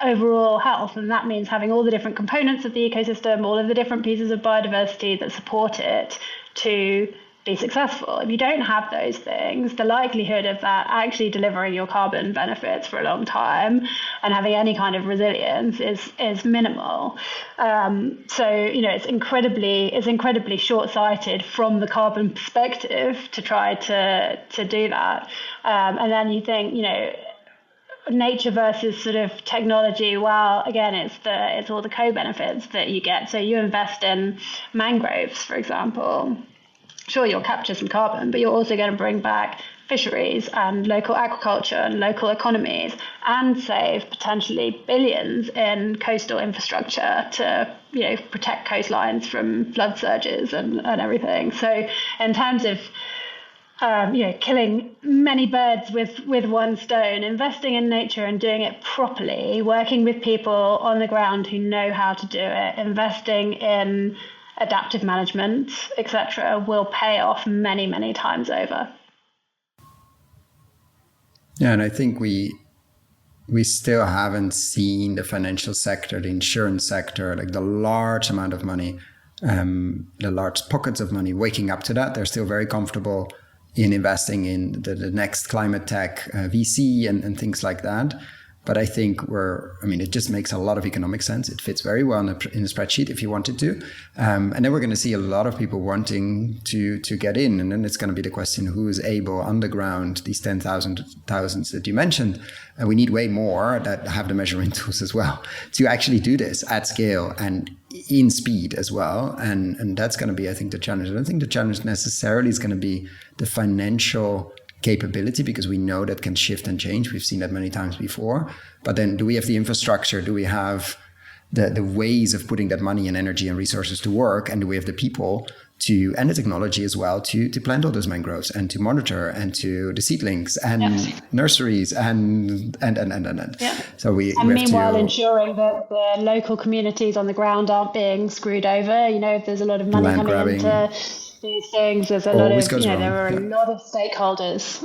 overall health. And that means having all the different components of the ecosystem, all of the different pieces of biodiversity that support it to be successful. If you don't have those things, the likelihood of that actually delivering your carbon benefits for a long time and having any kind of resilience is minimal. So it's incredibly short-sighted from the carbon perspective to try to do that. And then you think nature versus sort of technology. Well, again, it's all the co-benefits that you get. So you invest in mangroves, for example. Sure, you'll capture some carbon, but you're also going to bring back fisheries and local agriculture and local economies and save potentially billions in coastal infrastructure to protect coastlines from flood surges and everything. So in terms of killing many birds with one stone, investing in nature and doing it properly, working with people on the ground who know how to do it, investing in adaptive management, etc., will pay off many, many times over. Yeah, and I think we we still haven't seen the financial sector, the insurance sector, like the large amount of money, the large pockets of money waking up to that. They're still very comfortable in investing in the next climate tech VC and things like that. But I think it just makes a lot of economic sense. It fits very well in a spreadsheet if you wanted to. And then we're going to see a lot of people wanting to get in. And then it's going to be the question, who is able on the ground, these 10,000s that you mentioned. And we need way more that have the measurement tools as well to actually do this at scale and in speed as well. And that's going to be, I think, the challenge. I don't think the challenge necessarily is going to be the financial capability, because we know that can shift and change. We've seen that many times before. But then do we have the infrastructure? Do we have the ways of putting that money and energy and resources to work? And do we have the people and the technology as well to plant all those mangroves and to monitor and to the seedlings and nurseries and. Yeah. So we meanwhile ensuring that the local communities on the ground aren't being screwed over. If there's a lot of money coming into these things, there's a lot of there are a lot of stakeholders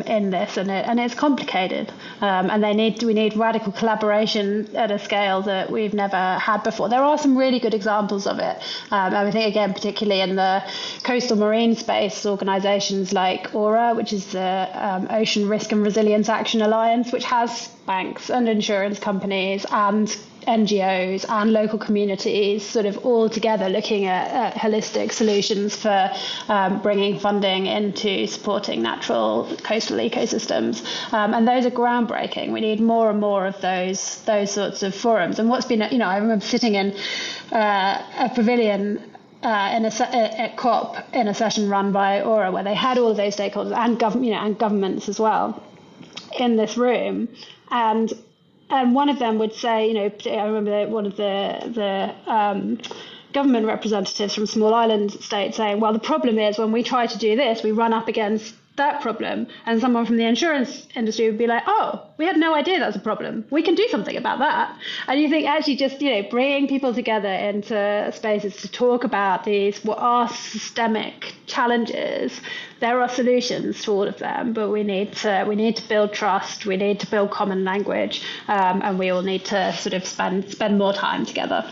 in this, and it's complicated, and we need radical collaboration at a scale that we've never had before. There are some really good examples of it. I think, again, particularly in the coastal marine space, organizations like AURA, which is the Ocean Risk and Resilience Action Alliance, which has banks and insurance companies and NGOs and local communities sort of all together looking at holistic solutions for bringing funding into supporting natural coastal ecosystems. And those are groundbreaking. We need more and more of those sorts of forums. And what's been, I remember sitting in a pavilion at COP in a session run by AURA, where they had all of those stakeholders and governments as well in this room. And one of them would say, I remember one of the government representatives from small island states saying, well, the problem is when we try to do this, we run up against that problem. And someone from the insurance industry would be like, oh, we had no idea that's a problem. We can do something about that. And you think actually just, bringing people together into spaces to talk about what are systemic challenges. There are solutions to all of them, but we need to build trust. We need to build common language, and we all need to sort of spend more time together.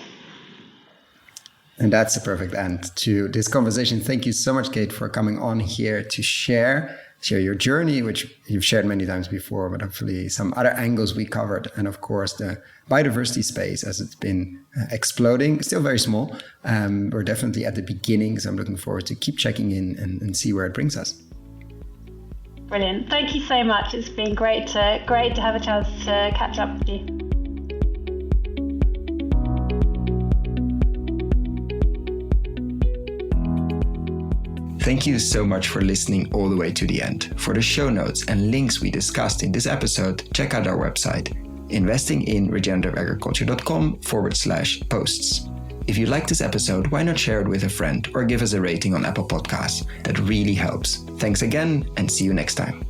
And that's a perfect end to this conversation. Thank you so much, Kate, for coming on here to share your journey, which you've shared many times before, but hopefully some other angles we covered. And of course, the biodiversity space, as it's been exploding, still very small. We're definitely at the beginning, so I'm looking forward to keep checking in and see where it brings us. Brilliant. Thank you so much. It's been great to have a chance to catch up with you. Thank you so much for listening all the way to the end. For the show notes and links we discussed in this episode, check out our website, investinginregenerativeagriculture.com/posts. If you like this episode, why not share it with a friend or give us a rating on Apple Podcasts? That really helps. Thanks again, and see you next time.